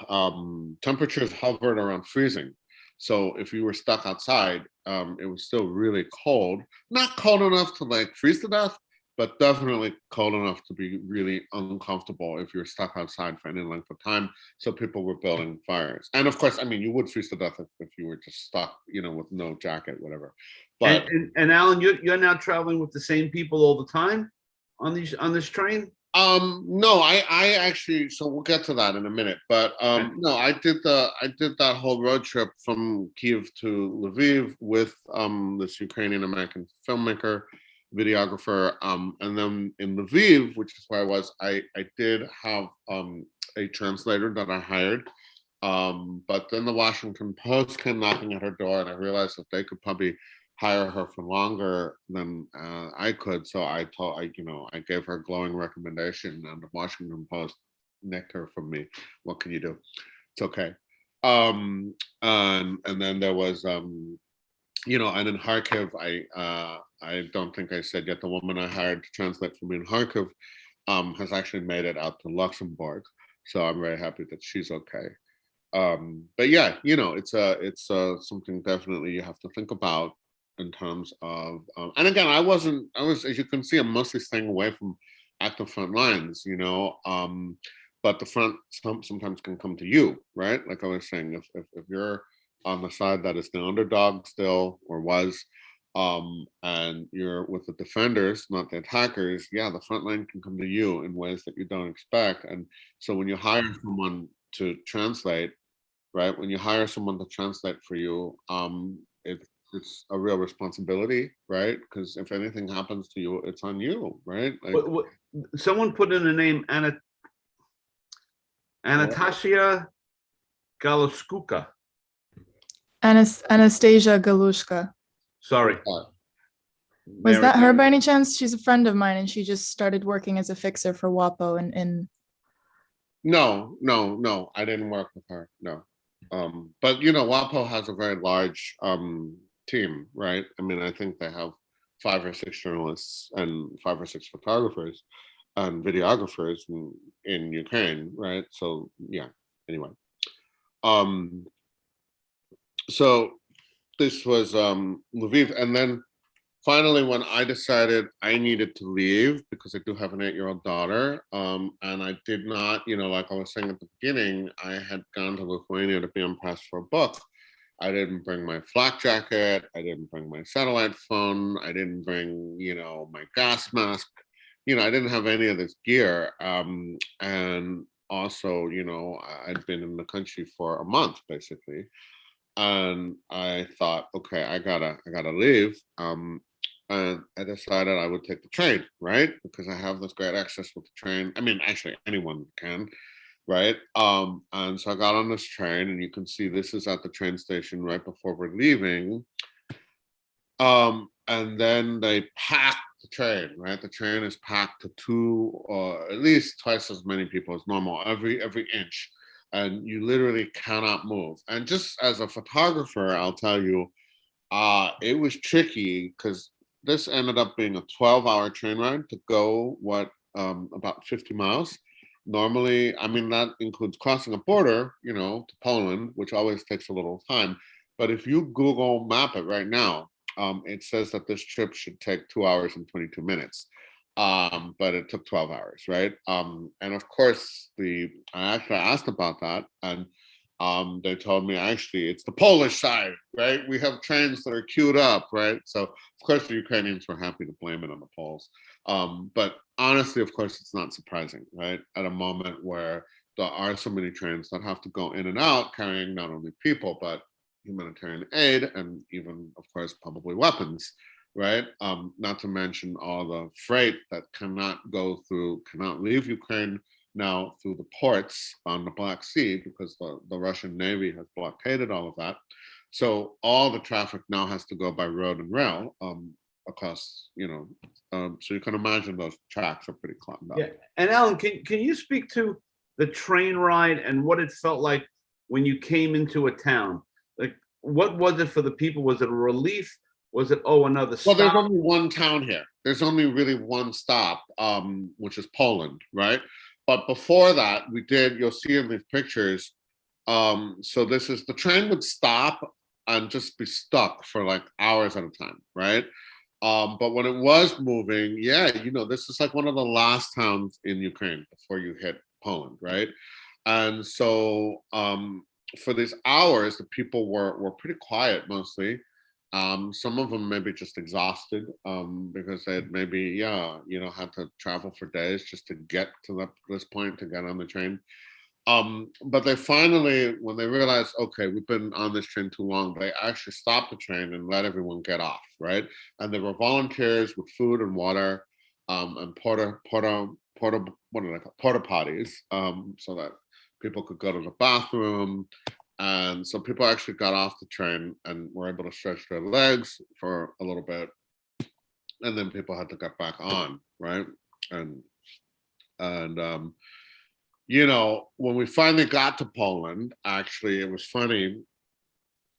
Temperatures hovered around freezing. So if you were stuck outside, it was still really cold. Not cold enough to like freeze to death, but definitely cold enough to be really uncomfortable if you're stuck outside for any length of time. So people were building fires. And of course, I mean, you would freeze to death if you were just stuck, with no jacket, whatever. But And Alan, you're now traveling with the same people all the time on this train? No, I actually, so we'll get to that in a minute, but no, I did that whole road trip from Kiev to Lviv with this Ukrainian American filmmaker, videographer, and then in Lviv, which is where I did have a translator that I hired, but then the Washington Post came knocking at her door, and I realized that they could probably hire her for longer than I could. So I gave her a glowing recommendation, and the Washington Post nicked her from me. What can you do? It's okay. And then there was, and in Kharkiv, I don't think I said yet, the woman I hired to translate for me in Kharkiv has actually made it out to Luxembourg. So I'm very happy that she's okay. But yeah, it's something definitely you have to think about in terms of, and again, I was, as you can see, I'm mostly staying away from active front lines, but the front sometimes can come to you, right? Like I was saying, if you're on the side that is the underdog still, or was, and you're with the defenders, not the attackers, yeah, the front line can come to you in ways that you don't expect. And so when you hire someone to translate, right? When you hire someone to translate for you, it's a real responsibility, right? Because if anything happens to you, it's on you, right? Like, Someone put in the name Anastasia Galuskuka. Anastasia Galushka. Sorry. Was that her by any chance? She's a friend of mine, and she just started working as a fixer for WAPO. And No, I didn't work with her. No, but WAPO has a very large team, right? I mean, I think they have 5 or 6 journalists and 5 or 6 photographers and videographers in Ukraine, right? So yeah. Anyway, so this was Lviv, and then finally, when I decided I needed to leave because I do have an 8-year-old daughter, and I did not, like I was saying at the beginning, I had gone to Lithuania to be on press for a book. I didn't bring my flak jacket. I didn't bring my satellite phone. I didn't bring, my gas mask. I didn't have any of this gear. And also, I'd been in the country for a month basically, and I thought, okay, I gotta leave. And I decided I would take the train, right? Because I have this great access with the train. I mean, actually, anyone can, right? And so I got on this train, and you can see this is at the train station right before we're leaving. And then they pack the train, right? The train is packed to 2 or at least twice as many people as normal, every inch. And you literally cannot move. And just as a photographer, I'll tell you, it was tricky because this ended up being a 12-hour train ride to go about 50 miles. Normally, I mean, that includes crossing a border, to Poland, which always takes a little time. But if you Google map it right now, it says that this trip should take 2 hours and 22 minutes. But it took 12 hours, right? And of course, I actually asked about that, and they told me actually it's the Polish side, right? We have trains that are queued up, right? So of course the Ukrainians were happy to blame it on the Poles. But honestly, of course, it's not surprising, right? At a moment where there are so many trains that have to go in and out carrying not only people, but humanitarian aid and even, of course, probably weapons, right? Not to mention all the freight that cannot leave Ukraine now through the ports on the Black Sea because the Russian Navy has blockaded all of that. So all the traffic now has to go by road and rail. across, so you can imagine those tracks are pretty clogged up. Yeah. And Alan, can you speak to the train ride and what it felt like when you came into a town? Like, what was it for the people? Was it a relief? Was it, oh, another Well, there's stop? only one town here. There's only really one stop, which is Poland, right? But before that, you'll see in these pictures. So the train would stop and just be stuck for like hours at a time, right? But when it was moving, yeah, this is like one of the last towns in Ukraine before you hit Poland, right? And so for these hours, the people were pretty quiet mostly. Some of them maybe just exhausted because they had maybe, had to travel for days just to get to this point to get on the train. But they finally, when they realized, okay, we've been on this train too long, they actually stopped the train and let everyone get off, right? And there were volunteers with food and water, and what are they called? Porta potties, so that people could go to the bathroom. And so people actually got off the train and were able to stretch their legs for a little bit, and then people had to get back on, right? And when we finally got to Poland, actually, it was funny.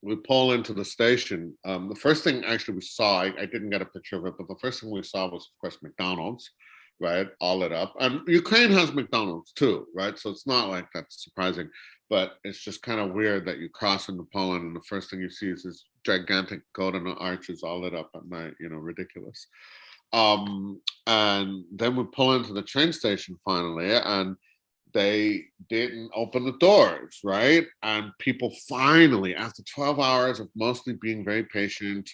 We pull into the station. The first thing actually we saw, I didn't get a picture of it, but the first thing we saw was, of course, McDonald's, right? All lit up. And Ukraine has McDonald's too, right? So it's not like that's surprising, but it's just kind of weird that you cross into Poland and the first thing you see is this gigantic golden arches all lit up at night, ridiculous. And then we pull into the train station finally, and they didn't open the doors, right? And people finally, after 12 hours of mostly being very patient,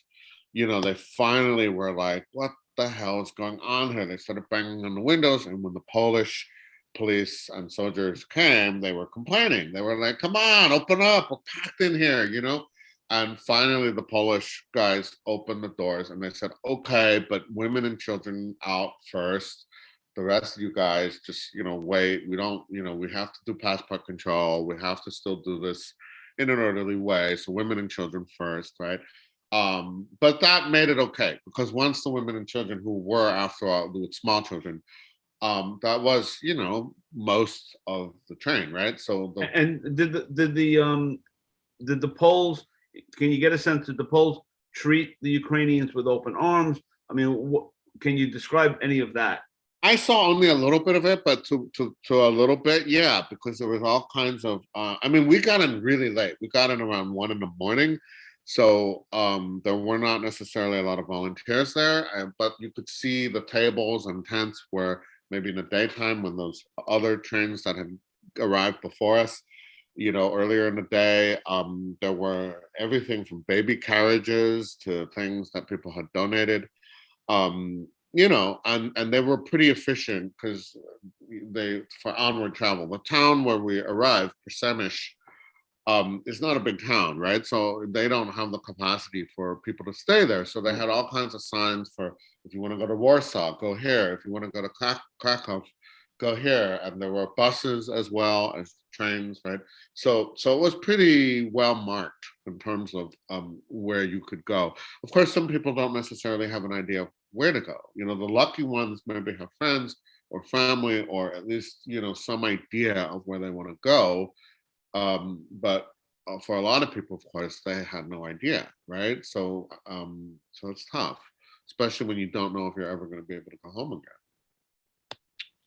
they finally were like, what the hell is going on here? They started banging on the windows, and when the Polish police and soldiers came, they were complaining. They were like, come on, open up, we're packed in here, And finally, the Polish guys opened the doors and they said, okay, but women and children out first. The rest of you guys just, wait. We don't, we have to do passport control. We have to still do this in an orderly way. So women and children first, right? But that made it okay, because once the women and children who were, after all, with small children, that was, most of the train, right? So And did the Poles, can you get a sense, did the Poles treat the Ukrainians with open arms? I mean, can you describe any of that? I saw only a little bit of it, but to a little bit, yeah, because there was all kinds of. We got in really late. We got in around 1 a.m, so there were not necessarily a lot of volunteers there, but you could see the tables and tents were maybe in the daytime when those other trains that had arrived before us, earlier in the day. There were everything from baby carriages to things that people had donated. And they were pretty efficient because for onward travel. The town where we arrived, Przemyśl, is not a big town, right? So they don't have the capacity for people to stay there. So they had all kinds of signs for, if you want to go to Warsaw, go here. If you want to go to Krakow, go here. And there were buses as well as trains, right? So it was pretty well marked in terms of where you could go. Of course, some people don't necessarily have an idea of where to go. The lucky ones maybe have friends or family, or at least, some idea of where they want to go. But for a lot of people, of course, they had no idea, right? So it's tough, especially when you don't know if you're ever going to be able to go home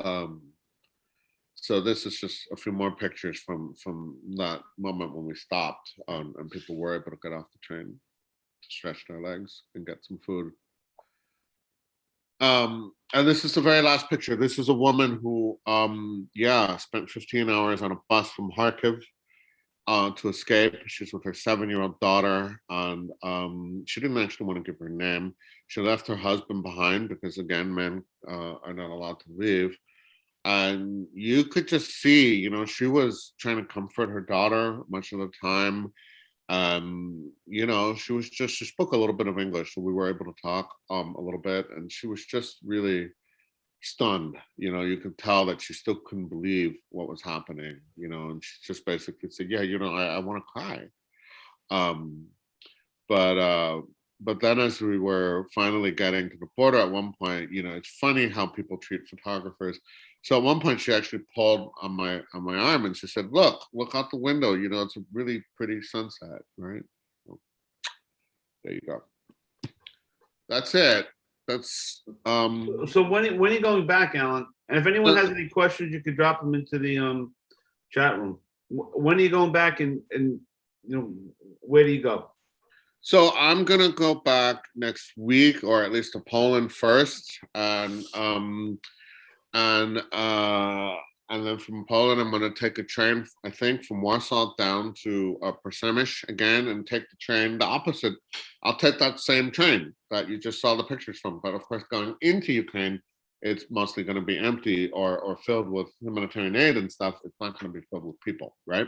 again. So this is just a few more pictures from that moment when we stopped, and people were able to get off the train to stretch their legs and get some food. And this is the very last picture. This is a woman who, spent 15 hours on a bus from Kharkiv to escape. She's with her 7-year-old daughter, and she didn't actually want to give her name. She left her husband behind because, again, men are not allowed to leave. And you could just see, she was trying to comfort her daughter much of the time. She spoke a little bit of English, so we were able to talk a little bit, and she was just really stunned. You could tell that she still couldn't believe what was happening, and she just basically said, yeah, I want to cry. But but then as we were finally getting to the border at one point, it's funny how people treat photographers. So at one point she actually pulled on my arm and she said, look out the window, it's a really pretty sunset, right? So, there you go. That's it. That's So when are you going back, Alan? And if anyone has any questions, you could drop them into the chat room. When are you going back, and where do you go? So I'm gonna go back next week, or at least to Poland first, and then from Poland I'm gonna take a train, I think, from Warsaw down to Przemyśl again, and take the train the opposite. I'll take that same train that you just saw the pictures from, but of course going into Ukraine, it's mostly going to be empty or filled with humanitarian aid and stuff. It's not going to be filled with people, right?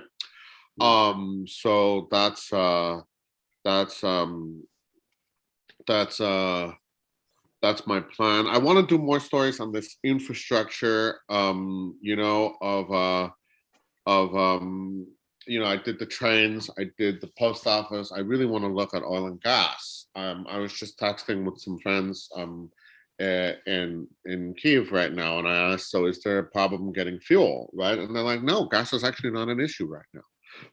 So that's my plan. I want to do more stories on this infrastructure, I did the trains, I did the post office. I really want to look at oil and gas. I was just texting with some friends in Kiev right now, and I asked, so is there a problem getting fuel, right? And they're like, no, gas is actually not an issue right now,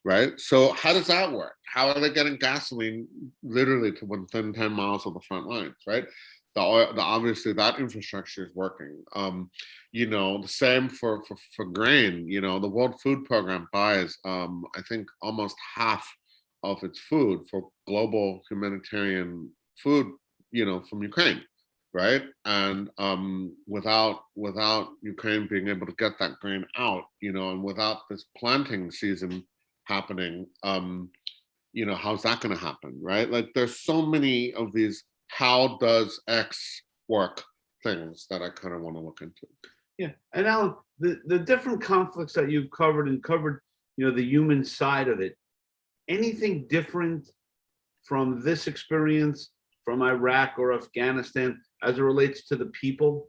right? So how does that work? How are they getting gasoline literally to within 10 miles of the front lines, right? Obviously that infrastructure is working. The same for grain. The World Food Program buys, I think, almost half of its food for global humanitarian food, from Ukraine, right? And without Ukraine being able to get that grain out, and without this planting season happening, how's that going to happen, right? Like, there's so many of these how does X work things that I kind of want to look into. Yeah, and Alan, the different conflicts that you've covered the human side of it. Anything different from this experience from Iraq or Afghanistan as it relates to the people?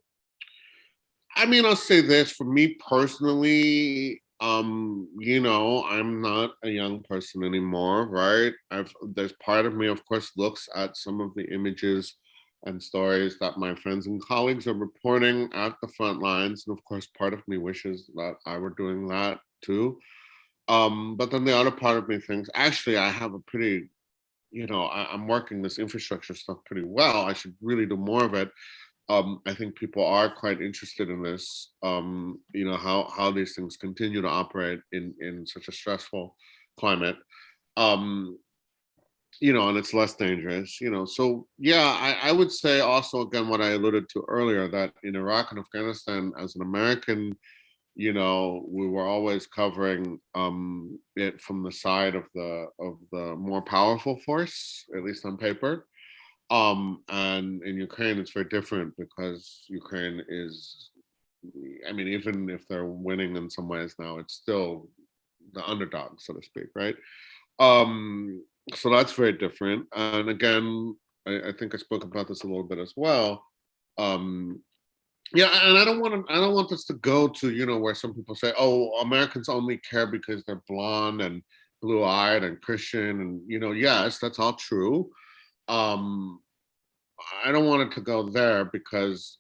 I mean, I'll say this, for me personally, I'm not a young person anymore, right? There's part of me, of course, looks at some of the images and stories that my friends and colleagues are reporting at the front lines. And of course, part of me wishes that I were doing that too. But then the other part of me thinks, actually, I have a pretty, I'm working this infrastructure stuff pretty well. I should really do more of it. I think people are quite interested in this, how these things continue to operate in such a stressful climate, and it's less dangerous, So yeah, I would say also, again, what I alluded to earlier, that in Iraq and Afghanistan, as an American, we were always covering it from the side of the more powerful force, at least on paper. And in Ukraine, it's very different, because Ukraine is, I mean, even if they're winning in some ways now, it's still the underdog, so to speak, right? So that's very different. And again, I think I spoke about this a little bit as well. Yeah, and I don't want this to go to, where some people say, oh, Americans only care because they're blonde and blue-eyed and Christian, and yes, that's all true. I don't want it to go there, because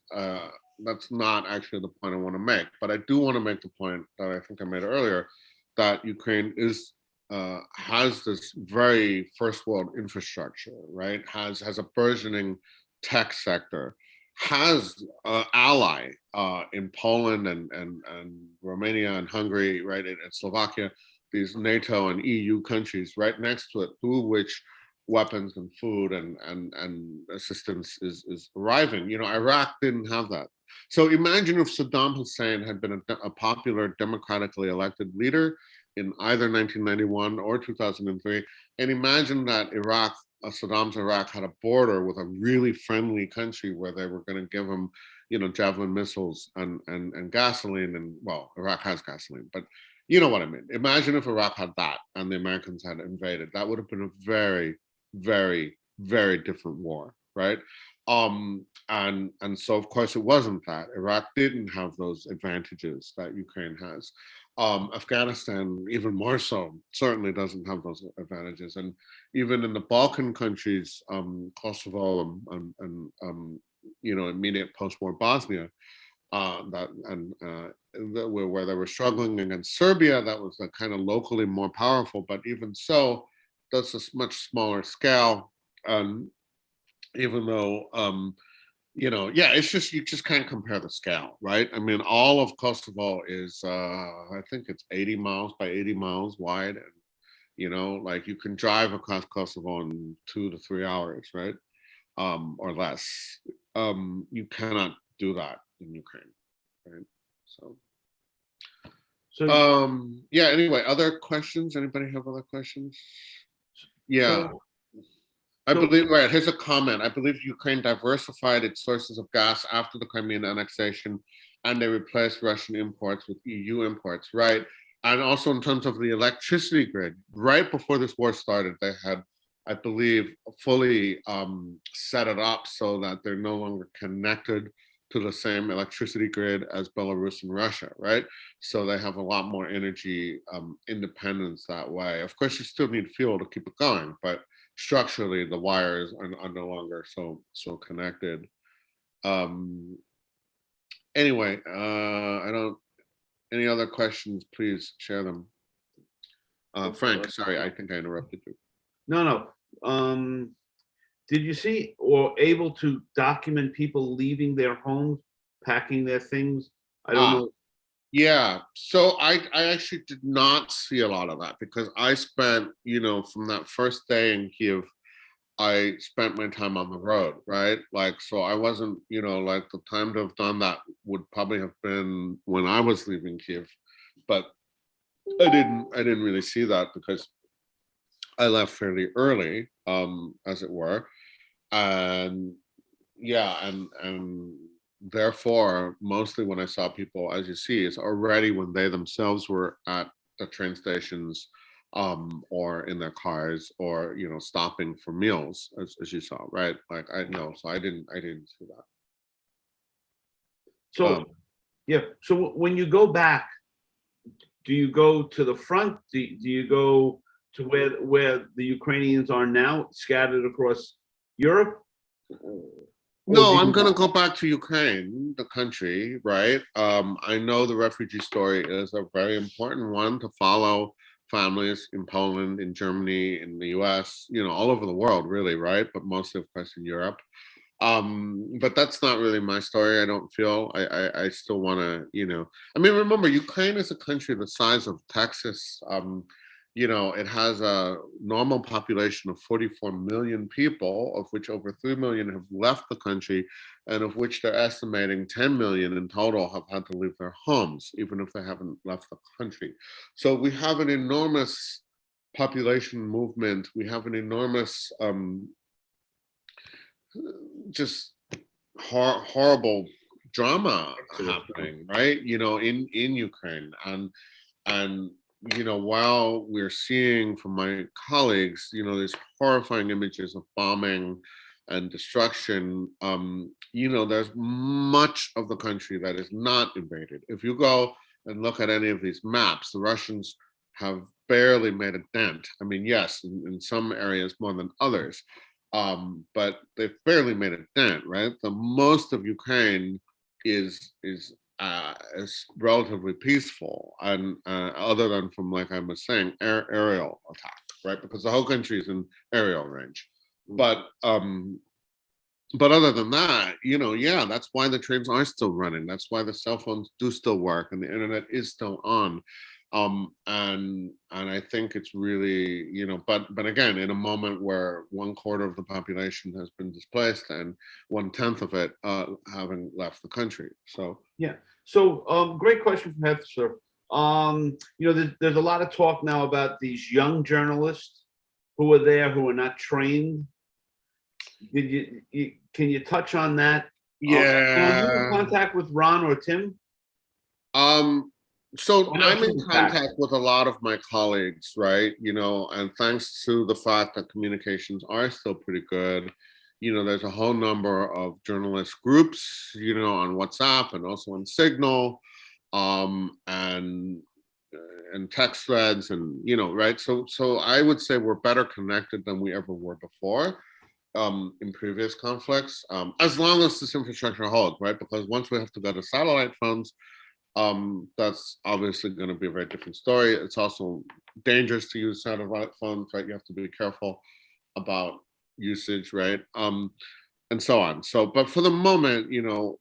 that's not actually the point I want to make. But I do want to make the point that I think I made earlier, that Ukraine has this very first world infrastructure, right? Has a burgeoning tech sector, has an ally in Poland and Romania and Hungary, right, and Slovakia, these NATO and EU countries right next to it, through which weapons and food and assistance is arriving. Iraq didn't have that. So imagine if Saddam Hussein had been a popular, democratically elected leader in either 1991 or 2003, and imagine that Saddam's Iraq had a border with a really friendly country where they were going to give him, Javelin missiles and gasoline, and well, Iraq has gasoline, but you know what I mean. Imagine if Iraq had that and the Americans had invaded. That would have been a very, very, very different war, right? And so of course it wasn't that. Iraq didn't have those advantages that Ukraine has. Afghanistan, even more so, certainly doesn't have those advantages. And even in the Balkan countries, Kosovo and immediate post-war Bosnia, where they were struggling against Serbia, that was a kind of locally more powerful. But even so, that's a much smaller scale. Even though it's just, you just can't compare the scale, right? I mean, all of Kosovo is I think it's 80 miles by 80 miles wide, and like you can drive across Kosovo in 2 to 3 hours, right? Or less. You cannot do that in Ukraine, right? So anyway, other questions? Anybody have other questions? Yeah. I believe, right, here's a comment. I believe Ukraine diversified its sources of gas after the Crimean annexation, and they replaced Russian imports with EU imports, right? And also in terms of the electricity grid, right before this war started, they had, I believe, fully set it up so that they're no longer connected to the same electricity grid as Belarus and Russia, right? So they have a lot more energy independence that way. Of course, you still need fuel to keep it going, but structurally the wires are no longer so connected. Anyway, any other questions, please share them. Frank, sorry, I think I interrupted you. No. Did you see or able to document people leaving their homes, packing their things? I don't know. Yeah, so I actually did not see a lot of that because I spent, from that first day in Kiev, I spent my time on the road, right? Like, so I wasn't, like the time to have done that would probably have been when I was leaving Kiev, but I didn't really see that because I left fairly early, as it were. And yeah, and therefore, mostly when I saw people, as you see, it's already when they themselves were at the train stations, or in their cars, or stopping for meals, as you saw, right? Like I know, so I didn't see that. So So when you go back, do you go to the front? Do you go to where the Ukrainians are now, scattered across Europe? No, I'm gonna go back to Ukraine, the country, right? I know the refugee story is a very important one to follow families in Poland, in Germany, in the US, all over the world, really, right? But mostly, of course, in Europe. But that's not really my story. I don't feel I still want to, I mean, remember, Ukraine is a country the size of Texas. It has a normal population of 44 million people, of which over 3 million have left the country, and of which they're estimating 10 million in total have had to leave their homes, even if they haven't left the country. So we have an enormous population movement. We have an enormous, just horrible drama happening, right? In Ukraine, and while we're seeing from my colleagues, these horrifying images of bombing and destruction, there's much of the country that is not invaded. If you go and look at any of these maps, the Russians have barely made a dent. I mean, yes, in some areas more than others, but they've barely made a dent, right? The most of Ukraine is relatively peaceful, and other than from, like I was saying, aerial attack, right? Because the whole country is in aerial range. But other than that, that's why the trains are still running. That's why the cell phones do still work and the internet is still on. And I think it's really, but again, in a moment where 1/4 of the population has been displaced and 1/10 of it having left the country. So yeah. So great question from Heather, sir. There's a lot of talk now about these young journalists who are there who are not trained. Can you touch on that? Yeah. Are you in contact with Ron or Tim? So I'm in contact with a lot of my colleagues, right? And thanks to the fact that communications are still pretty good, there's a whole number of journalist groups, on WhatsApp and also on Signal, and text threads, and right. So I would say we're better connected than we ever were before, in previous conflicts, as long as this infrastructure holds, right? Because once we have to go to satellite phones, that's obviously going to be a very different story. It's also dangerous to use satellite phones, right? You have to be careful about usage, right? And so on. So, but for the moment,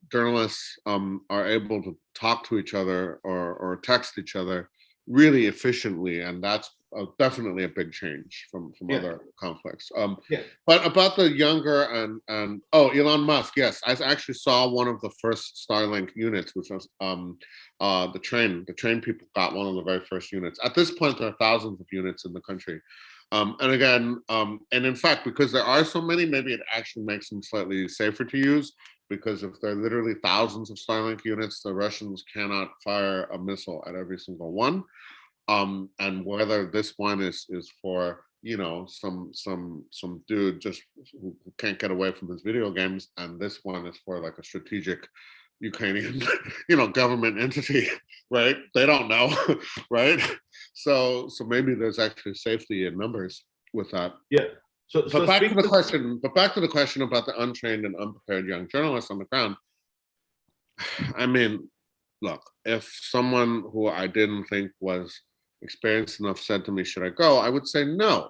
journalists are able to talk to each other or text each other really efficiently, and that's definitely a big change from Yeah. other conflicts. Yeah. But about the younger and Elon Musk, yes, I actually saw one of the first Starlink units, which was the train. The train people got one of the very first units. At this point, there are thousands of units in the country. And again, and in fact, because there are so many, maybe it actually makes them slightly safer to use, because if there are literally thousands of Starlink units, the Russians cannot fire a missile at every single one. And whether this one is for some dude just who can't get away from his video games, and this one is for like a strategic Ukrainian government entity, right? They don't know, right? So maybe there's actually safety in numbers with that. Yeah. But back to the question about the untrained and unprepared young journalists on the ground. I mean, look, if someone who I didn't think was experienced enough said to me, should I go? I would say no.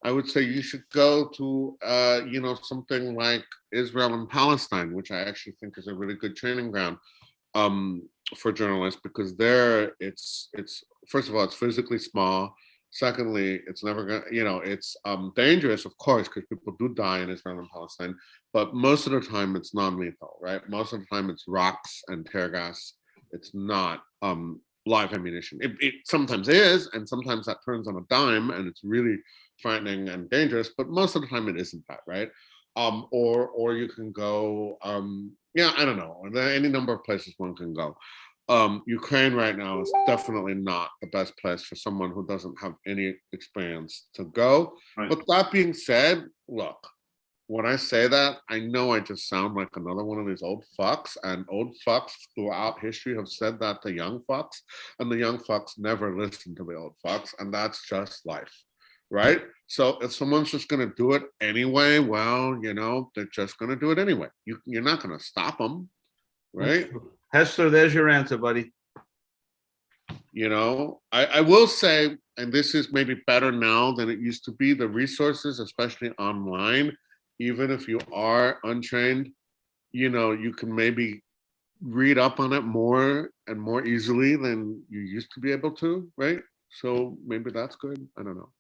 I would say you should go to, something like Israel and Palestine, which I actually think is a really good training ground for journalists, because there it's first of all, it's physically small. Secondly, it's never gonna, it's dangerous, of course, because people do die in Israel and Palestine, but most of the time it's non-lethal, right? Most of the time it's rocks and tear gas. It's not live ammunition. It sometimes is, and sometimes that turns on a dime, and it's really frightening and dangerous, but most of the time it isn't that, right? Or you can go, I don't know, there are any number of places one can go. Ukraine right now is definitely not the best place for someone who doesn't have any experience to go. Right. But that being said, look, when I say that, I know I just sound like another one of these old fucks, and old fucks throughout history have said that to young fucks, and the young fucks never listen to the old fucks, and that's just life, right? So if someone's just going to do it anyway, well, they're just going to do it anyway. You're not going to stop them, right? Hester, there's your answer, buddy. I will say, and this is maybe better now than it used to be, the resources, especially online, even if you are untrained, you can maybe read up on it more and more easily than you used to be able to, right? So maybe that's good. I don't know.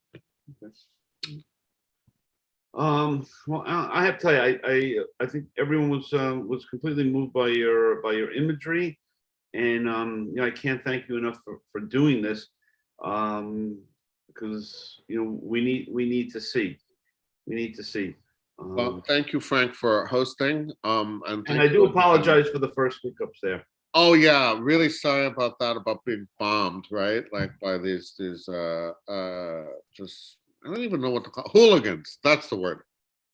Well, I have to tell you, I think everyone was completely moved by your imagery, and I can't thank you enough for doing this, because we need to see. Well, thank you, Frank, for hosting. And I do apologize for the first hiccups there. Oh yeah, really sorry about that, about being bombed, right? Like by these just I don't even know what to call hooligans. That's the word.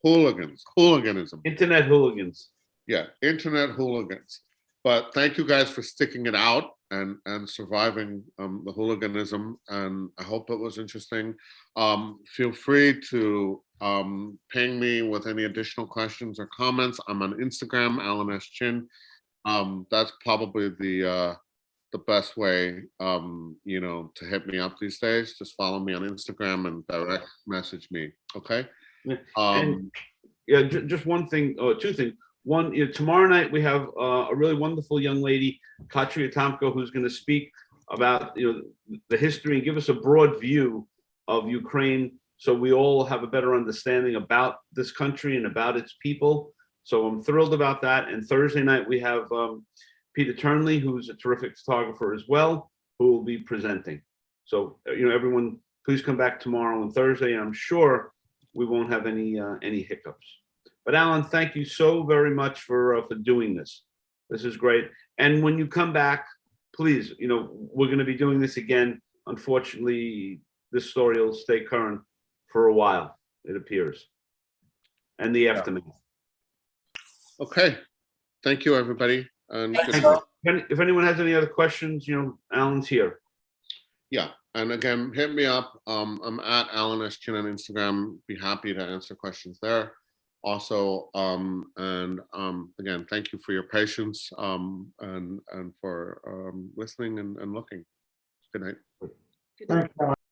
Hooliganism. Internet hooligans. Yeah, internet hooligans. But thank you guys for sticking it out and surviving the hooliganism. And I hope it was interesting. Feel free to ping me with any additional questions or comments. I'm on Instagram, Alan S. Chin. That's probably the best way, to hit me up these days. Just follow me on Instagram and direct message me. Okay. And just one thing, or two things. One, tomorrow night we have a really wonderful young lady, Katria Tomko, who's going to speak about the history and give us a broad view of Ukraine, so we all have a better understanding about this country and about its people. So I'm thrilled about that. And Thursday night we have Peter Turnley, who's a terrific photographer as well, who will be presenting. So everyone, please come back tomorrow and Thursday, and I'm sure we won't have any hiccups. But Alan, thank you so very much for doing this. This is great. And when you come back, please, we're going to be doing this again. Unfortunately, this story will stay current for a while, it appears, and the aftermath. Okay, thank you, everybody, and good Thank night. you. If anyone has any other questions, Alan's here. Yeah, and again, hit me up. I'm at Alan S. Chin on Instagram. Be happy to answer questions there. Also, again, thank you for your patience and for listening and looking. Good night. Good night.